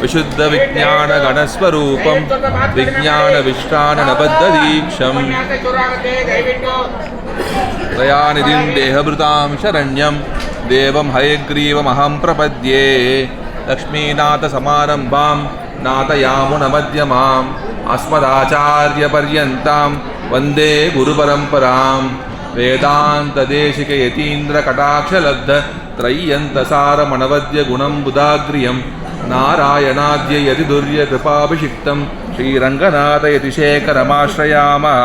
विशुद्ध विज्ञान गणस्वरूपं विज्ञान विश्रान नबद्ध दीक्षं दयानिधिं देहभृतां शरण्यं देवं हयग्रीवमहं प्रपद्ये लक्ष्मीनाथ समारंभां नाथयामुनमध्यमाम् अस्मदाचार्यपर्यन्तां वन्दे गुरुपरम्परां वेदान्तदेशिकयतीन्द्रकटाक्षलब्ध त्रय्यन्तसारमणवद्य गुणं बुधाग्र्यं नारायणाद्य यतिदुर्यकृपाभिषिक्तं श्रीरङ्गनाथयतिशेखरमाश्रयामः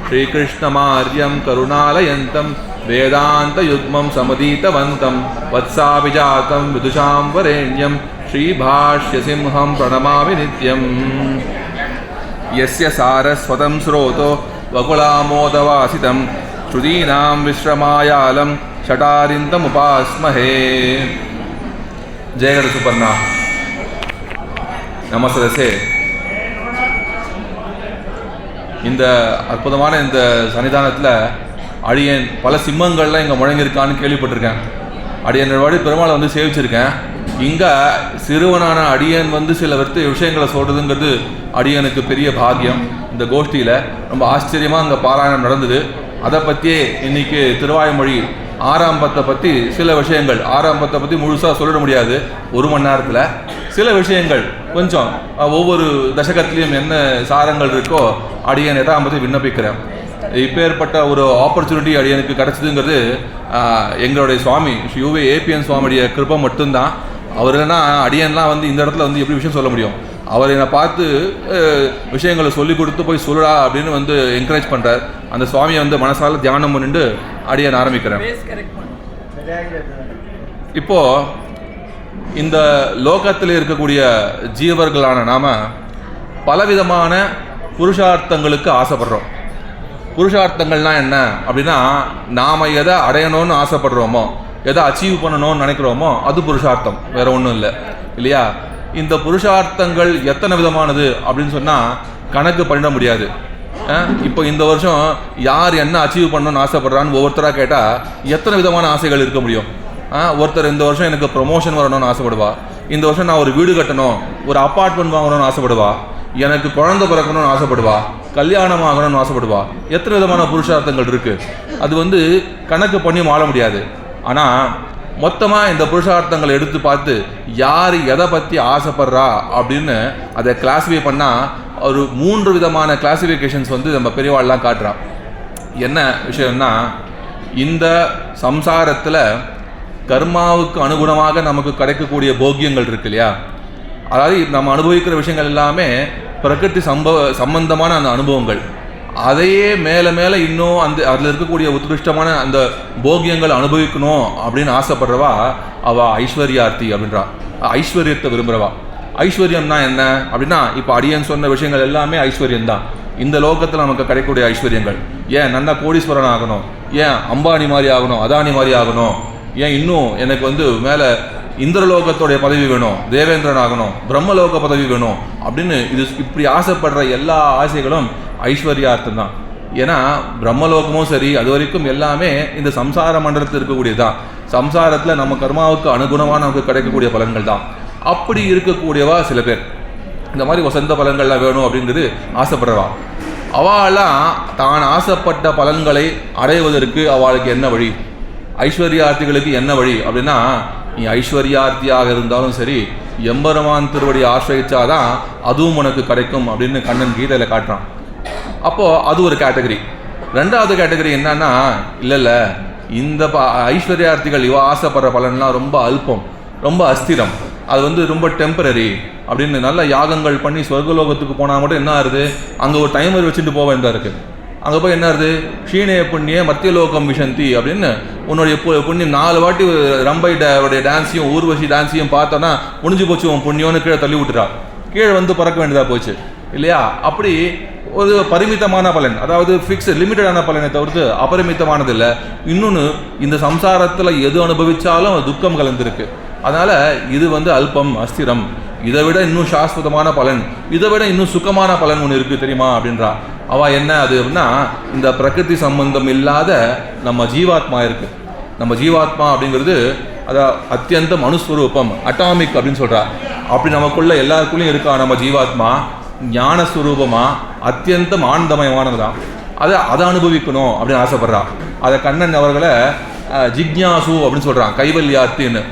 श्रीकृष्णमार्यं करुणालयन्तं वेदान्तयुग्मं समदीतवन्तं वत्साभिजातं विदुषां वरेण्यं श्रीभाष्यसिंहं प्रणमामि नित्यम् यस्य सारस्वतं स्रोतो वकुलामोदवासितं श्रुतीनां विश्रमायालं षटारिन्दमुपास्महे जयगढ़ सुपर्णा நமஸ்தே. இந்த அற்புதமான இந்த சன்னிதானத்தில் அடியேன் பல சிம்மங்கள்லாம் இங்கே முழங்கியிருக்கான்னு கேள்விப்பட்டிருக்கேன். அடியன் வாடி பெருமாளை வந்து சேவிச்சிருக்கேன். இங்கே சிறுவனான அடியன் வந்து சில விஷயங்களை சொல்கிறதுங்கிறது அடியனுக்கு பெரிய பாக்கியம். இந்த கோஷ்டியில் ரொம்ப ஆச்சரியமாக அங்கே பாராயணம் நடந்தது. அதை பற்றியே இன்றைக்கி திருவாய்மொழி ஆறாம்பத்தை பற்றி சில விஷயங்கள், ஆறாம்பத்தை பற்றி முழுசாக சொல்லிட முடியாது ஒரு மணி நேரத்தில். சில விஷயங்கள் கொஞ்சம் ஒவ்வொரு தசகத்துலேயும் என்ன சாரங்கள் இருக்கோ அடியன் எதாம்பத்தை விண்ணப்பிக்கிறேன். இப்பேற்பட்ட ஒரு ஆப்பர்ச்சுனிட்டி அடியனுக்கு கிடச்சிதுங்கிறது எங்களுடைய சுவாமி ஸ்ரீ யுவே ஏபிஎன் சுவாமியுடைய கிருப்பை மட்டும்தான். அவர் என்ன அடியன்லாம் வந்து இந்த இடத்துல வந்து எப்படி விஷயம் சொல்ல முடியும்? அவர் என்னை பார்த்து விஷயங்களை சொல்லி கொடுத்து போய் சொல்லடா அப்படின்னு வந்து என்கரேஜ் பண்ணுறார். அந்த சுவாமியை வந்து மனசால தியானம் பண்ணிட்டு அடியன் ஆரம்பிக்கிறேன். இப்போது இந்த லோகத்தில் இருக்கக்கூடிய ஜீவர்களான நாம் பலவிதமான புருஷார்த்தங்களுக்கு ஆசைப்படுறோம். புருஷார்த்தங்கள்னால் என்ன அப்படின்னா, நாம் எதை அடையணும்னு ஆசைப்படுறோமோ, எதை அச்சீவ் பண்ணணும்னு நினைக்கிறோமோ அது புருஷார்த்தம், வேறு ஒன்றும் இல்லை இல்லையா? இந்த புருஷார்த்தங்கள் எத்தனை விதமானது அப்படின்னு சொன்னால் கணக்கு பண்ணிட முடியாது. இப்போ இந்த வருஷம் யார் என்ன அச்சீவ் பண்ணணும்னு ஆசைப்படுறான்னு ஒவ்வொருத்தராக கேட்டால் எத்தனை விதமான ஆசைகள் இருக்க முடியும்? ஒருத்தர் இந்த வருஷம் எனக்கு ப்ரொமோஷன் வரணும்னு ஆசைப்படுவா, இந்த வருஷம் நான் ஒரு வீடு கட்டணும், ஒரு அப்பார்ட்மெண்ட் வாங்கணும்னு ஆசைப்படுவா, எனக்கு குழந்தை பிறக்கணும்னு ஆசைப்படுவா, கல்யாணம் ஆகணும்னு ஆசைப்படுவா. எத்தனை விதமான புருஷார்த்தங்கள் இருக்குது. அது வந்து கணக்கு பண்ணி மாற முடியாது. ஆனால் மொத்தமாக இந்த புருஷார்த்தங்களை எடுத்து பார்த்து யார் எதை பற்றி ஆசைப்படுறா அப்படின்னு அதை கிளாஸிஃபை பண்ணால் ஒரு 3 விதமான கிளாஸிஃபிகேஷன்ஸ் வந்து நம்ம பெரியவாள்லாம் காட்டுறான். என்ன விஷயம்னா, இந்த சம்சாரத்தில் கர்மாவுக்கு அனுகுணமாக நமக்கு கிடைக்கக்கூடிய போக்கியங்கள் இருக்கு இல்லையா? அதாவது நம்ம அனுபவிக்கிற விஷயங்கள் எல்லாமே பிரகிருதி சம்பந்தமான அந்த அனுபவங்கள். அதையே மேலே மேலே இன்னும் அதில் இருக்கக்கூடிய உத்கிருஷ்டமான அந்த போகியங்களை அனுபவிக்கணும் அப்படின்னு ஆசைப்படுறவா அவள் ஐஸ்வர்யார்த்தி அப்படின்றா. ஐஸ்வர்யத்தை விரும்புகிறவா. ஐஸ்வர்யம்னா என்ன அப்படின்னா, இப்போ அடியன் சொன்ன விஷயங்கள் எல்லாமே ஐஸ்வர்யம்தான். இந்த லோகத்தில் நமக்கு கிடைக்கக்கூடிய ஐஸ்வர்யங்கள். ஏன் நல்லா கோடீஸ்வரன் ஆகணும், ஏன் அம்பானி மாதிரி ஆகணும், அதானி மாதிரி ஆகணும், ஏன் இன்னும் எனக்கு வந்து மேலே இந்திரலோகத்தோடைய பதவி வேணும், தேவேந்திரன் ஆகணும், பிரம்மலோக பதவி வேணும் அப்படின்னு இப்படி ஆசைப்படுற எல்லா ஆசைகளும் ஐஸ்வர்யார்த்தம் தான். ஏன்னா பிரம்மலோகமும் சரி அது வரைக்கும் எல்லாமே இந்த சம்சார மண்டலத்தில் இருக்கக்கூடியதான். சம்சாரத்தில் நம்ம கர்மாவுக்கு அனுகுணமாக நமக்கு கிடைக்கக்கூடிய பலன்கள் தான். அப்படி இருக்கக்கூடியவா சில பேர் இந்த மாதிரி வசந்த பலன்கள்லாம் வேணும் அப்படிங்கிறது ஆசைப்படுறவா. அவளாம் தான் ஆசைப்பட்ட பலன்களை அடைவதற்கு அவளுக்கு என்ன வழி, ஐஸ்வர்யார்த்திகளுக்கு என்ன வழி அப்படின்னா, நீ ஐஸ்வர்யார்த்தியாக இருந்தாலும் சரி எம்பெருமான் திருவடி ஆசிரியிச்சாதான் அதுவும் உனக்கு கிடைக்கும் அப்படின்னு கண்ணன் கீதையில் காட்டுறான். அப்போது அது ஒரு கேட்டகரி. ரெண்டாவது கேட்டகரி என்னன்னா, இல்லை இந்த ஐஸ்வர்யார்த்திகள் இவ ஆசைப்படுற பலன்லாம் ரொம்ப அல்பம், ரொம்ப அஸ்திரம், அது வந்து ரொம்ப டெம்பரரி அப்படின்னு நல்ல யாகங்கள் பண்ணி சொர்க்கலோகத்துக்கு போனால் மட்டும் என்ன ஆகுது, அங்கே ஒரு டைமர் வச்சுட்டு போக வேண்டியதாக இருக்குது. அங்கே போய் என்ன ஆகுது, க்ஷீணே புண்ணிய மத்தியலோகம் விஷந்தி அப்படின்னு உன்னுடைய புண்ணியம் 4 வாட்டி ரம்பைடைய டான்ஸையும் ஊர்வசி டான்ஸையும் பார்த்தோன்னா முடிஞ்சு போச்சு உன் புண்ணியம்னு கீழே தள்ளி விட்டுறா, கீழே வந்து பறக்க வேண்டியதாக போச்சு இல்லையா? அப்படி ஒரு பரிமிதமான பலன், அதாவது ஃபிக்ஸ் லிமிட்டடான பலனை தவிர்த்து அபரிமிதமானது இல்லை. இன்னொன்று, இந்த சம்சாரத்தில் எது அனுபவித்தாலும் துக்கம் கலந்துருக்கு. அதனால் இது வந்து அல்பம், அஸ்திரம். இதை விட இன்னும் சாஸ்வதமான பலன், இதை விட இன்னும் சுகமான பலன் ஒன்று இருக்குது தெரியுமா அப்படின்றா. அவள் என்ன அது அப்படின்னா, இந்த பிரகிருதி சம்பந்தம் இல்லாத நம்ம ஜீவாத்மா இருக்குது. நம்ம ஜீவாத்மா அப்படிங்கிறது அதான் அத்தியந்த மனுஸ்வரூபம், அட்டாமிக் அப்படின்னு சொல்கிறா. அப்படி நமக்குள்ள எல்லாருக்குள்ளேயும் இருக்கா நம்ம ஜீவாத்மா ஞானஸ்வரூபமா அத்தியந்தம் ஆனந்தமயமானதுதான். அதை அனுபவிக்கணும் அப்படின்னு ஆசைப்படுறான். அதை கண்ணன் அவர்களை ஜிக்ஞாசு அப்படின்னு சொல்றான், கைவல்யார்த்தின்னு.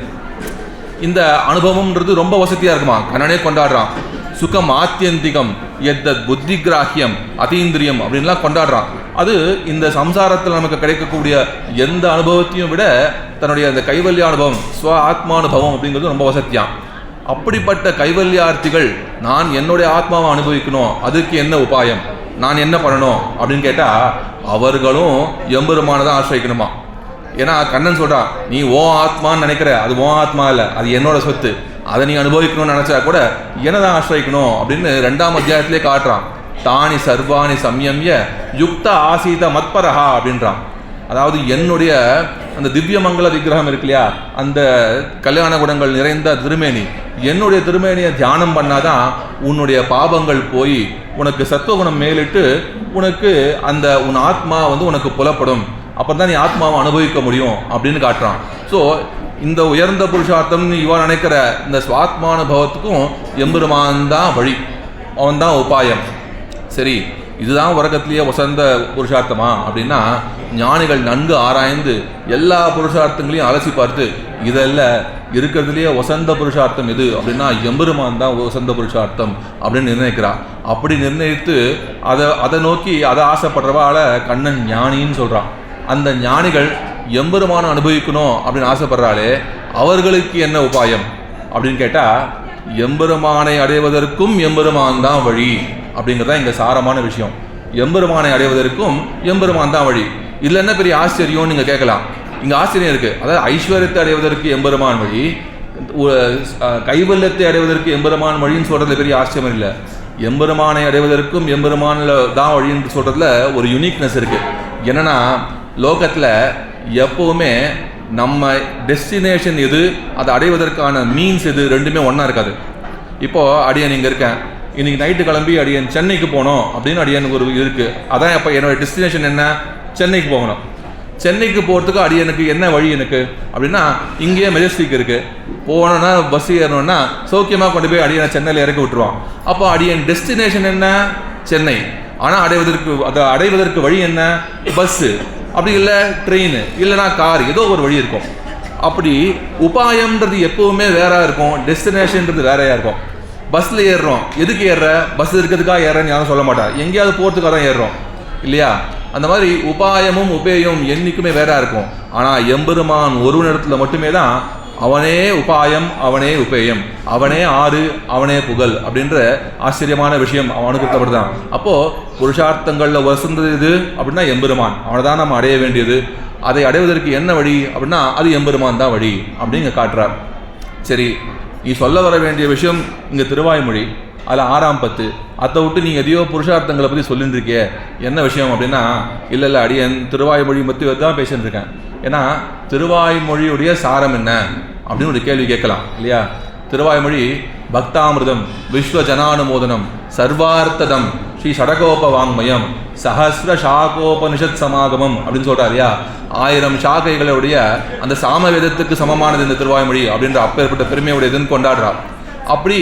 இந்த அனுபவம்ன்றது ரொம்ப வசதியா இருக்குமா, கண்ணனே கொண்டாடுறான். சுகம் ஆத்தியந்திகம் எத்தத் புத்தி கிராஹ்யம் அதீந்திரியம் அப்படின்லாம் கொண்டாடுறான். அது இந்த சம்சாரத்தில் நமக்கு கிடைக்கக்கூடிய எந்த அனுபவத்தையும் விட தன்னுடைய அந்த கைவல்ய அனுபவம் ஸ்வ ஆத்மானுபவம் அப்படிங்கிறது ரொம்ப வசதியான். அப்படிப்பட்ட கைவல்யார்த்திகள் நான் என்னுடைய ஆத்மாவை அனுபவிக்கணும், அதுக்கு என்ன உபாயம், நான் என்ன பண்ணணும் அப்படின்னு கேட்டால் அவர்களும் எம்பெருமானதான் ஆசிரியக்கணுமா. ஏன்னா கண்ணன் சொல்கிறான், நீ ஓ ஆத்மான்னு நினைக்கிற, அது ஓ ஆத்மா இல்லை, அது என்னோட சொத்து, அதை நீ அனுபவிக்கணும்னு நினச்சா கூட என்னதான் ஆசிரியக்கணும் அப்படின்னு 2ஆம் அத்தியாயத்திலே காட்டுறான். தானி சர்வாணி சம்யம்ய யுக்த ஆசீத மத்பரஹா அப்படின்றான். அதாவது என்னுடைய அந்த திவ்யமங்கல விக்கிரகம் இருக்கு இல்லையா, அந்த கல்யாண குணங்கள் நிறைந்த திருமேனி, என்னுடைய திருமேனியை தியானம் பண்ணாதான் உன்னுடைய பாபங்கள் போய் உனக்கு சத்துவகுணம் மேலிட்டு உனக்கு அந்த உன் ஆத்மா உனக்கு புலப்படும், அப்போ தான் நீ ஆத்மாவை அனுபவிக்க முடியும் அப்படின்னு காட்டுறான். ஸோ இந்த உயர்ந்த புருஷார்த்தம்னு இவன் நினைக்கிற இந்த சுவாத்மானுபவத்துக்கும் எம்பெருமான் தான் வழி, அவன் தான் உபாயம். சரி, இதுதான் உலகத்திலேயே வசந்த புருஷார்த்தமா அப்படின்னா ஞானிகள் நன்கு ஆராய்ந்து எல்லா புருஷார்த்தங்களையும் அலசி பார்த்து இதெல்லாம் இருக்கிறதுலேயே வசந்த புருஷார்த்தம் எது அப்படின்னா எம்பெருமான் தான் வசந்த புருஷார்த்தம் அப்படின்னு நிர்ணயிக்கிறான். அப்படி நிர்ணயித்து அதை நோக்கி அதை ஆசைப்படுறவால கண்ணன் ஞானின்னு சொல்கிறான். அந்த ஞானிகள் எம்பெருமான அனுபவிக்கணும் அப்படின்னு ஆசைப்படுறாளே அவர்களுக்கு என்ன உபாயம் அப்படின்னு கேட்டால் எம்பெருமானை அடைவதற்கும் எம்பெருமான் தான் வழி அப்படிங்கிறதா இங்கே சாரமான விஷயம். எம்பெருமானை அடைவதற்கும் எம்பெருமான் தான் வழி. இதில் என்ன பெரிய ஆச்சரியம்னு நீங்கள் கேட்கலாம். இங்கே ஆச்சரியம் இருக்குது. அதாவது ஐஸ்வர்யத்தை அடைவதற்கு எம்பெருமான் வழி, கைவல்யத்தை அடைவதற்கு எம்பெருமான் வழின்னு சொல்கிறதுல பெரிய ஆச்சரியம் இல்லை. எம்பெருமானை அடைவதற்கும் எம்பெருமானில் தான் வழின்னு சொல்கிறதுல ஒரு யூனிக்னஸ் இருக்குது. என்னென்னா லோகத்தில் எப்போவுமே நம்ம டெஸ்டினேஷன் எது, அதை அடைவதற்கான மீன்ஸ் எது, ரெண்டுமே ஒன்றா இருக்காது. இப்போது அடியன் இங்கே இருக்கேன், இன்றைக்கி நைட்டு கிளம்பி அடியன் சென்னைக்கு போகணும் அப்படின்னு அடியனுக்கு ஒரு இருக்குது. அதான் இப்போ என்னோடய டெஸ்டினேஷன் என்ன, சென்னைக்கு போகணும். சென்னைக்கு போகிறதுக்கு அடியனுக்கு என்ன வழி எனக்கு அப்படின்னா இங்கேயே மெஜஸ்டிக் இருக்குது, போனோன்னா பஸ் ஏறணுன்னா சௌக்கியமாக கொண்டு போய் அடியனை சென்னையில் இறக்கி விட்டுருவான். அப்போ அடியன் டெஸ்டினேஷன் என்ன, சென்னை. ஆனால் அதை அடைவதற்கு வழி என்ன, பஸ்ஸு, அப்படி இல்லை ட்ரெயின், இல்லைனா கார், ஏதோ ஒரு வழி இருக்கும். அப்படி உபாயம்ன்றது எப்போவுமே வேற இருக்கும், டெஸ்டினேஷன்ன்றது வேறையாக இருக்கும். பஸ்ஸில் ஏறுறோம், எதுக்கு ஏறுற, பஸ் இருக்கிறதுக்காக ஏறேன்னு யாரும் சொல்ல மாட்டா, எங்கேயாவது போகிறதுக்காக தான் ஏறுறோம் இல்லையா. அந்த மாதிரி உபாயமும் உபேயம் என்றைக்குமே வேற இருக்கும். ஆனால் எம்பெருமான் ஒரு இடத்துல மட்டுமே தான் அவனே உபாயம், அவனே உபேயம், அவனே ஆறு, அவனே புகழ் அப்படின்ற ஆச்சரியமான விஷயம் அவனுக்கு தான். அப்போது புருஷார்த்தங்களில் வசந்தது இது அப்படின்னா எம்பெருமான், அவனை தான் நம்ம அடைய வேண்டியது. அதை அடைவதற்கு என்ன வழி அப்படின்னா அது எம்பெருமான் தான் வழி அப்படிங்க காட்டுறார். சரி, நீ சொல்ல வர வேண்டிய விஷயம் இங்கே திருவாய்மொழி, அதில் 6ஆம் 10, அதை விட்டு நீங்கள் எதையோ புருஷார்த்தங்களை பற்றி சொல்லிட்டு இருக்கே, என்ன விஷயம் அப்படின்னா இல்லை அடியன் திருவாய்மொழி பற்றி தான் பேசிட்டு இருக்கேன். ஏன்னா திருவாய்மொழியுடைய சாரம் என்ன அப்படின்னு ஒரு கேள்வி கேட்கலாம் இல்லையா. திருவாய்மொழி பக்தாமிருதம், விஸ்வ ஜனானுமோதனம், சர்வார்த்ததம், ஸ்ரீ ஷடகோபவாங்மயம், சஹஸ்ர ஷாகோபனிஷத் சமாகமம் அப்படின்னு சொல்கிறா இல்லையா. 1000 ஷாகைகளுடைய அந்த சாமவேதத்துக்கு சமமானது இந்த திருவாய்மொழி அப்படின்ற அப்பேற்பட்ட பெருமையுடையதுன்னு கொண்டாடுறா. அப்படி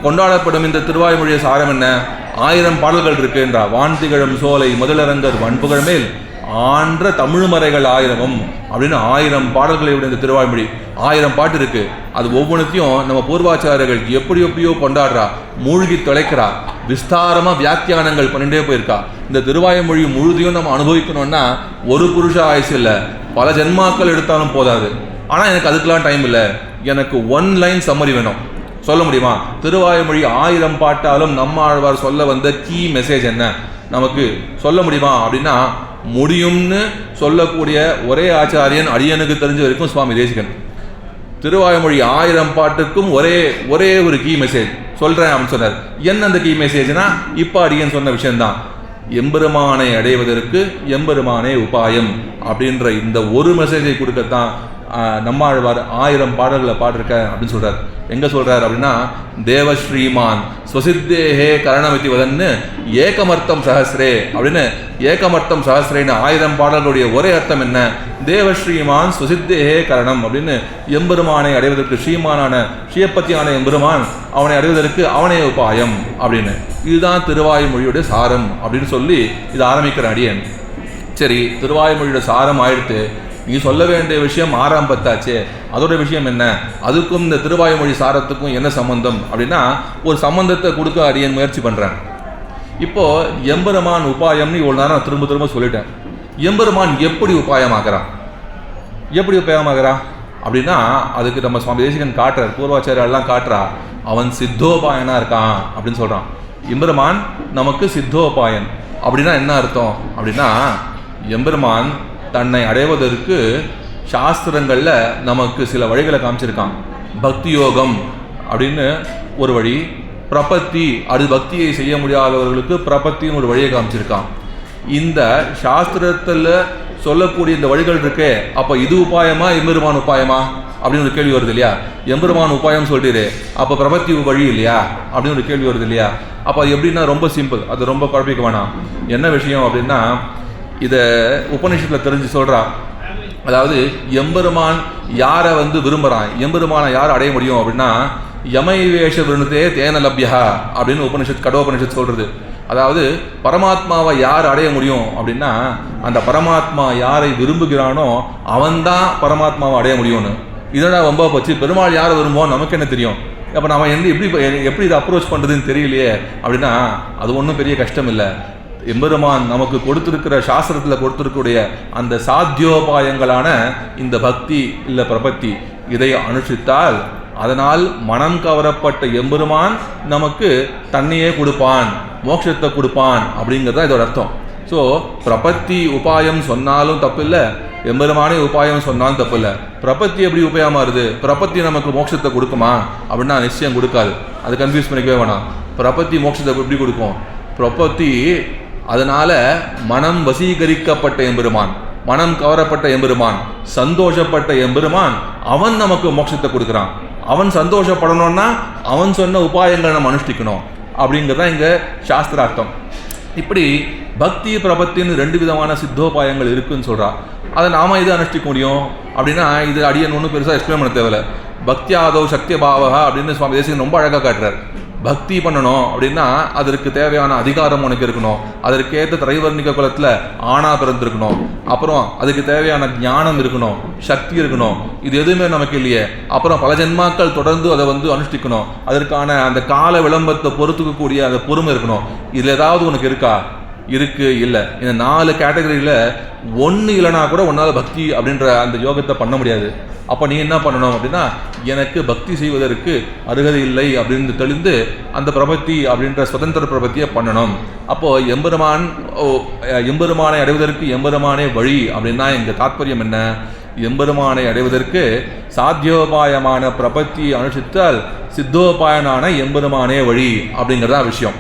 கொண்டாடப்படும் இந்த திருவாய்மொழிய சாரம் என்ன, 1000 பாடல்கள் இருக்குன்றா. வான் திகழும் சோலை முதலரங்கர் வன்புகழ் மேல் ஆன்ற தமிழ் மறைகள் 1000 அப்படின்னு 1000 பாடல்களுடைய இந்த திருவாய்மொழி. 1000 பாட்டு இருக்கு. அது ஒவ்வொன்றுத்தையும் நம்ம பூர்வாச்சாரியர்கள் எப்படியோ கொண்டாடுறா, மூழ்கி தொலைக்கிறா, விஸ்தாரமாக வியாக்கியானங்கள் பண்ணிட்டே போயிருக்கா. இந்த திருவாய்மொழி முழுதையும் நம்ம அனுபவிக்கணும்னா ஒரு புருஷ ஆயுசு இல்லை, பல ஜென்மாக்கள் எடுத்தாலும் போதாது. ஆனால் எனக்கு அதுக்கெல்லாம் டைம் இல்லை, எனக்கு 1 லைன் சம்மரி வேணும். சொல்ல முடியுமா? திருவாய்மொழி 1000 பாட்டாலும் நம்ம ஆழ்வார் சொல்ல வந்த கீ மெசேஜ் என்ன நமக்கு சொல்ல முடியுமா அப்படின்னா முடியும்னு சொல்லக்கூடிய ஒரே ஆச்சாரியன் அடியனுக்கு தெரிஞ்ச வரைக்கும் சுவாமி தேசிகன். திருவாய்மொழி 1000 பாட்டுக்கும் ஒரே ஒரு கீ மெசேஜ் சொல்கிறேன் அப்படின்னு சொன்னார். என்ன அந்த கீ மெசேஜ்னா இப்போ அடியன் சொன்ன விஷயம்தான், எம்பெருமானை அடைவதற்கு எம்பெருமானே உபாயம் அப்படின்ற இந்த ஒரு மெசேஜை கொடுக்கத்தான் நம்மாழ்வார் 1000 பாடல்களை பாடிருக்க அப்படின்னு சொல்கிறார். எங்கே சொல்கிறார் அப்படின்னா, தேவஸ்ரீமான் ஸ்வசித்தேஹே கரணமிதி வதன்னு ஏகமர்த்தம் சஹஸ்ரே அப்படின்னு, ஏகமர்த்தம் சஹஸ்ரேன்னு 1000 பாடல்களுடைய ஒரே அர்த்தம் என்ன? தேவஸ்ரீமான் ஸ்வசித்தேஹே கரணம் அப்படின்னு, எம்பெருமானை அடைவதற்கு ஸ்ரீமானான ஸ்ரீயப்பத்தியான எம்பெருமான் அவனை அடைவதற்கு அவனே உபாயம் அப்படின்னு. இதுதான் திருவாய்மொழியுடைய சாரம் அப்படின்னு சொல்லி இது ஆரம்பிக்கிற அடியன். சரி, திருவாய்மொழியோட சாரம் ஆயிடுத்து, நீ சொல்ல வேண்டிய விஷயம் 6ஆம் பத்தாச்சே, அதோட விஷயம் என்ன? அதுக்கும் இந்த திருவாய்மொழி சாரத்துக்கும் என்ன சம்பந்தம் அப்படின்னா, ஒரு சம்பந்தத்தை கொடுக்க அடியன் முயற்சி பண்ணுறேன். இப்போது எம்பெருமான் உபாயம்னு இவ்வளோ நேரம் நான் திரும்ப திரும்ப சொல்லிட்டேன். எம்பெருமான் எப்படி உபாயமாகறான்? எப்படி உபாயமாகறான் அப்படின்னா, அதுக்கு நம்ம சுவாமி தேசிகன் காட்டுறார், பூர்வாச்சாரியெல்லாம் காட்டுறா, அவன் சித்தோபாயனாக இருக்கான் அப்படின்னு சொல்கிறான். எம்பெருமான் நமக்கு சித்தோபாயன் அப்படின்னா என்ன அர்த்தம் அப்படின்னா, எம்பெருமான் தன்னை அடைவதற்கு சாஸ்திரங்களில் நமக்கு சில வழிகளை காமிச்சிருக்கான். பக்தி யோகம் அப்படின்னு ஒரு வழி, பிரபத்தி, அது பக்தியை செய்ய முடியாதவர்களுக்கு பிரபத்தின்னு ஒரு வழியை காமிச்சிருக்கான். இந்த சாஸ்திரத்தில் சொல்லக்கூடிய இந்த வழிகள் இருக்கே, அப்போ இது உபாயமா எம்பெருமான் உபாயமா அப்படின்னு ஒரு கேள்வி வருது இல்லையா? எம்பெருமான் உபாயம் சொல்லிடு, அப்போ பிரபத்தி வழி இல்லையா அப்படின்னு ஒரு கேள்வி வருது இல்லையா? அப்போ அது எப்படின்னா ரொம்ப சிம்பிள், அது ரொம்ப குழப்பிக்க வேணாம். என்ன விஷயம் அப்படின்னா, இதை உபநிஷத்தில் தெரிஞ்சு சொல்கிறா. அதாவது எம்பெருமான் யாரை விரும்புகிறான், எம்பெருமானை யார் அடைய முடியும் அப்படின்னா, யமைவேஷ விருணுதே தேன லப்யா அப்படின்னு உபனிஷத் கடோபனிஷத் சொல்கிறது. அதாவது பரமாத்மாவை யார் அடைய முடியும் அப்படின்னா, அந்த பரமாத்மா யாரை விரும்புகிறானோ அவன்தான் பரமாத்மாவை அடைய முடியும்னு. இதோட ரொம்ப போச்சு, பெருமாள் யாரை விரும்புவோம் நமக்கு என்ன தெரியும்? அப்போ நம்ம எப்படி இதை அப்ரோச் பண்ணுறதுன்னு தெரியலையே அப்படின்னா, அது ஒன்றும் பெரிய கஷ்டம் இல்லை. எம்பெருமான் நமக்கு கொடுத்துருக்கிற சாஸ்திரத்தில் கொடுத்துருக்கூடிய அந்த சாத்தியோபாயங்களான இந்த பக்தி இல்லை பிரபத்தி, இதை அனுஷ்டித்தால் அதனால் மனம் கவரப்பட்ட எம்பெருமான் நமக்கு தன்னையே கொடுப்பான், மோட்சத்தை கொடுப்பான் அப்படிங்கிறது இதோட அர்த்தம். ஸோ பிரபத்தி உபாயம் சொன்னாலும் தப்பில்லை, எம்பெருமானே உபாயம் சொன்னாலும் தப்பில்லை. பிரபத்தி எப்படி உபாயமாக வருது? பிரபத்தி நமக்கு மோட்சத்தை கொடுக்குமா அப்படின்னா நிச்சயம் கொடுக்காது. அது கன்ஃபியூஸ் பண்ணிக்கவே வேணாம். பிரபத்தி மோட்சத்தை எப்படி கொடுக்கும்? பிரபத்தி அதனால மனம் வசீகரிக்கப்பட்ட எம்பெருமான், மனம் கவரப்பட்ட எம்பெருமான், சந்தோஷப்பட்ட எம்பெருமான், அவன் நமக்கு மோட்சத்தை கொடுக்குறான். அவன் சந்தோஷப்படணும்னா அவன் சொன்ன உபாயங்களை நம்ம அனுஷ்டிக்கணும் அப்படிங்கிறதான் இங்கே சாஸ்திரார்த்தம். இப்படி பக்தி பிரபத்தின்னு 2 விதமான சித்தோபாயங்கள் இருக்குன்னு சொல்கிறா. அதை நாம் இது அனுஷ்டிக்க முடியும் அப்படின்னா, இது அடியன் ஒன்றும் பெருசாக எக்ஸ்பிளைன் பண்ண தேவையில்லை. பக்தியாதோ சக்திய பாவகா அப்படின்னு சுவாமி தேசிகன் ரொம்ப அழகாக காட்டுறார். பக்தி பண்ணணும் அப்படின்னா அதற்கு தேவையான அதிகாரம் உனக்கு இருக்கணும், அதற்கேற்ற திரைவர்ணிக குலத்தில் ஆணா பிறந்திருக்கணும், அப்புறம் அதுக்கு தேவையான ஞானம் இருக்கணும், சக்தி இருக்கணும். இது எதுவுமே நமக்கு இல்லையே. அப்புறம் பல ஜென்மாக்கள் தொடர்ந்து அதை அனுஷ்டிக்கணும், அதற்கான அந்த கால விளம்பரத்தை பொறுத்துக்கக்கூடிய அந்த பொறுமை இருக்கணும். இதில் ஏதாவது உனக்கு இருக்கா? இருக்கு, இல்லை. இந்த 4 கேட்டகரியில் ஒன்று இல்லைனா கூட உன்னால் பக்தி அப்படின்ற அந்த யோகத்தை பண்ண முடியாது. அப்போ நீ என்ன பண்ணணும் அப்படின்னா, எனக்கு பக்தி செய்வதற்கு அருகதை இல்லை அப்படின்னு தெளிந்து அந்த பிரபத்தி அப்படின்ற சுதந்திர பிரபத்தியை பண்ணணும். அப்போது எம்பெருமானை அடைவதற்கு எம்பெருமானே வழி அப்படின்னா எங்கள் தாற்பயம் என்ன? எம்பெருமானை அடைவதற்கு சாத்தியோபாயமான பிரபத்தி அனுஷ்டித்தால் சித்தோபாயனான எம்பெருமானே வழி அப்படிங்கிறதா விஷயம்.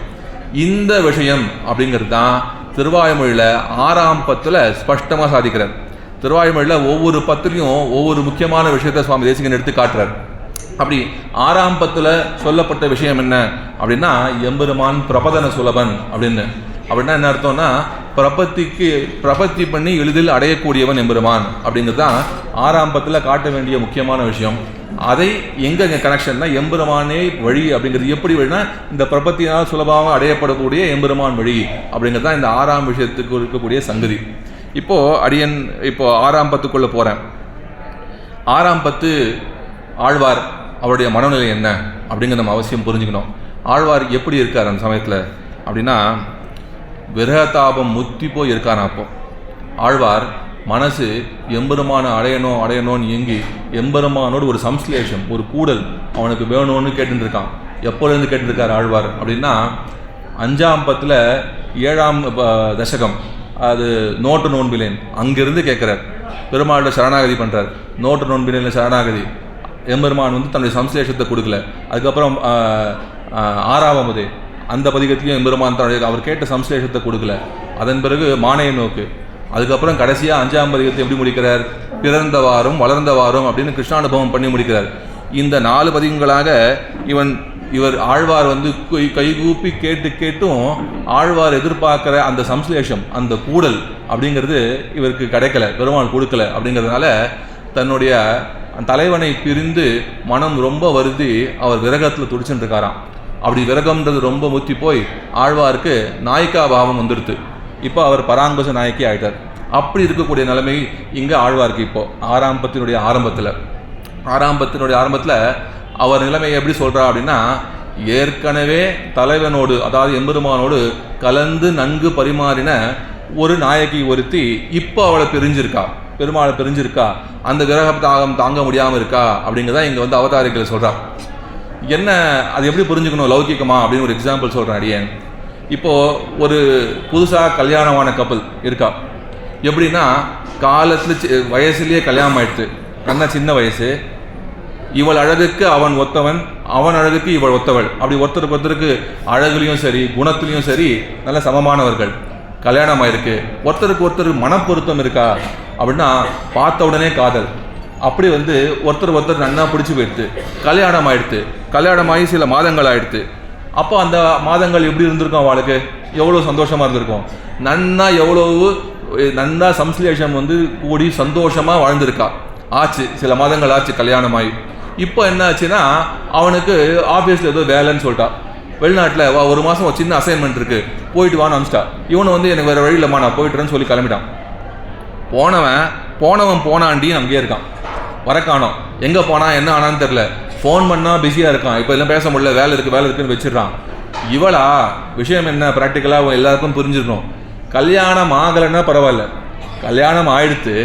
இந்த விஷயம் அப்படிங்கிறது தான் திருவாய்மொழியில் 6ஆம் பத்தில் ஸ்பஷ்டமாக சாதிக்கிறார். திருவாய்மொழியில் ஒவ்வொரு பத்திலையும் ஒவ்வொரு முக்கியமான விஷயத்தை சுவாமி தேசிகன் எடுத்து காட்டுறார். அப்படி 6ஆம் பத்தில் சொல்லப்பட்ட விஷயம் என்ன அப்படின்னா, எம்பெருமான் பிரபதன சுலபன் அப்படின்னா என்ன அர்த்தம்னா, பிரபத்தி பண்ணி எளிதில் அடையக்கூடியவன் எம்பெருமான் அப்படிங்கிறது தான் 6ஆம் பத்தில் காட்ட வேண்டிய முக்கியமான விஷயம். அதை எங்கே கனெக்ஷன்னா, எம்பெருமானே வழி அப்படிங்கிறது எப்படி வழினா, இந்த பிரபத்தினால் சுலபமாக அடையப்படக்கூடிய எம்பெருமான் வழி அப்படிங்கிறது தான் இந்த 6ஆம் விஷயத்துக்கு இருக்கக்கூடிய சங்கதி. அடியன் 6ஆம் பத்துக்குள்ளே போகிறேன். 6ஆம் பத்து ஆழ்வார் அவருடைய மனநிலை என்ன அப்படிங்கிற நம்ம அவசியம் புரிஞ்சுக்கணும். ஆழ்வார் எப்படி இருக்கார் அந்த சமயத்தில் அப்படின்னா, விரகதாபம் முத்தி போய் இருக்கார். அப்போ ஆழ்வார் மனசு எம்பெருமான அடையணும்னு இயங்கி எம்பெருமானோடு ஒரு சம்ஸ்லேஷம், ஒரு கூடல் அவனுக்கு வேணும்னு கேட்டுருக்கான். எப்போலேருந்து கேட்டுருக்கார் ஆழ்வார் அப்படின்னா, 5ஆம் பத்தில் 7ஆம் தசகம், அது நோட்டு நோன்பிலேன் அங்கிருந்து கேட்குறார். பெருமாளோட சரணாகதி பண்ணுறார். நோட்டு நோன்பிலேன் சரணாகதி. எம்பெருமான் தன்னுடைய சம்ஸ்லேஷத்தை கொடுக்கல. அதுக்கப்புறம் 6ஆவது அந்த பதிகத்திலையும் எம்பெருமான் தன்னுடைய அவர் கேட்ட சம்ஸ்லேஷத்தை கொடுக்கல. அதன் பிறகு மானைய நோக்கு. அதுக்கப்புறம் கடைசியாக 5ஆம் பதிகத்தை எப்படி முடிக்கிறார்? பிறந்தவாறும் வளர்ந்தவாறும் அப்படின்னு கிருஷ்ணானுபவம் பண்ணி முடிக்கிறார். இந்த 4 பதிகங்களாக இவர் ஆழ்வார் வந்து கைகூப்பி கேட்டும் ஆழ்வார் எதிர்பார்க்குற அந்த சம்ஸ்லேஷம், அந்த கூடல் அப்படிங்கிறது இவருக்கு கிடைக்கல, பெருமாள் கொடுக்கல. அப்படிங்கிறதுனால தன்னுடைய தலைவனை பிரிந்து மனம் ரொம்ப வருந்தி அவர் விரகத்தில் துடிச்சுட்டு இருக்காராம். அப்படி விரகம்ன்றது ரொம்ப முத்தி போய் ஆழ்வாருக்கு நாயிக்கா பாவம் வந்துடுது. இப்போ அவர் பராங்குச நாயக்கி ஆகிட்டார். அப்படி இருக்கக்கூடிய நிலைமை இங்கே ஆழ்வாருக்கு இப்போ ஆறாம் பத்தினுடைய ஆரம்பத்தில் அவர் நிலைமையை எப்படி சொல்கிறா அப்படின்னா, ஏற்கனவே தலைவனோடு அதாவது எம்பெருமானோடு கலந்து நன்கு பரிமாறின ஒரு நாயகி ஒருத்தி இப்போ அவளை பெருமாளை பிரிஞ்சிருக்கா, அந்த விரகத்தாகம் தாங்க முடியாமல் இருக்கா அப்படிங்கிறதான் இங்கே வந்து அவதாரிகளை சொல்கிறா. என்ன அது எப்படி புரிஞ்சுக்கணும் லௌகிக்கமா அப்படின்னு ஒரு எக்ஸாம்பிள் சொல்கிறேன் அடியேன். இப்போது ஒரு புதுசாக கல்யாணமான கப்பல் இருக்கா. எப்படின்னா காலத்தில் வயசுலேயே கல்யாணம் ஆயிடுச்சு, நல்லா சின்ன வயசு, இவள் அழகுக்கு அவன் ஒத்தவன், அவன் அழகுக்கு இவள் ஒத்தவள், அப்படி ஒருத்தருக்கு அழகுலையும் சரி குணத்துலையும் சரி நல்ல சமமானவர்கள். கல்யாணம் ஆயிருக்கு, ஒருத்தருக்கு மனப்பொருத்தம் இருக்கா அப்படின்னா பார்த்த உடனே காதல், அப்படி வந்து ஒருத்தர் நன்னா பிடிச்சி போயிடுது. கல்யாணமாகி சில மாதங்கள் ஆயிடுது. அப்போ அந்த மாதங்கள் எப்படி இருந்திருக்கும், அவளுக்கு எவ்வளோ சந்தோஷமாக இருந்திருக்கும், நன்னா சம்ஸ்லேஷம் வந்து கூடி சந்தோஷமாக வாழ்ந்திருக்கா. ஆச்சு, சில மாதங்கள் ஆச்சு கல்யாணமாகி. இப்போ என்ன ஆச்சுன்னா அவனுக்கு ஆஃபீஸில் ஏதோ வேலைன்னு சொல்லிட்டா, வெளிநாட்டில் ஒரு மாதம் ஒரு சின்ன அசைன்மெண்ட் இருக்குது, போயிட்டு வான்னு அனுப்பிச்சிட்டா. இவனை வந்து எனக்கு வேறு வழியில்மா நான் போயிட்டுறேன்னு சொல்லி கிளம்பிட்டான். போனவன் போனாண்டி அங்கேயே இருக்கான், வர காணோம். எங்கே போனான் என்ன ஆனான்னு தெரில. ஃபோன் பண்ணால் பிஸியாக இருக்கான், இப்போ எல்லாம் பேச முடியல, வேலை இருக்குன்னு வச்சிடறான். இவளா விஷயம் என்ன ப்ராக்டிக்கலாக எல்லாருக்கும் புரிஞ்சிருக்கணும். கல்யாணம் ஆகலைன்னா பரவாயில்ல, கல்யாணம் ஆயிடுத்து,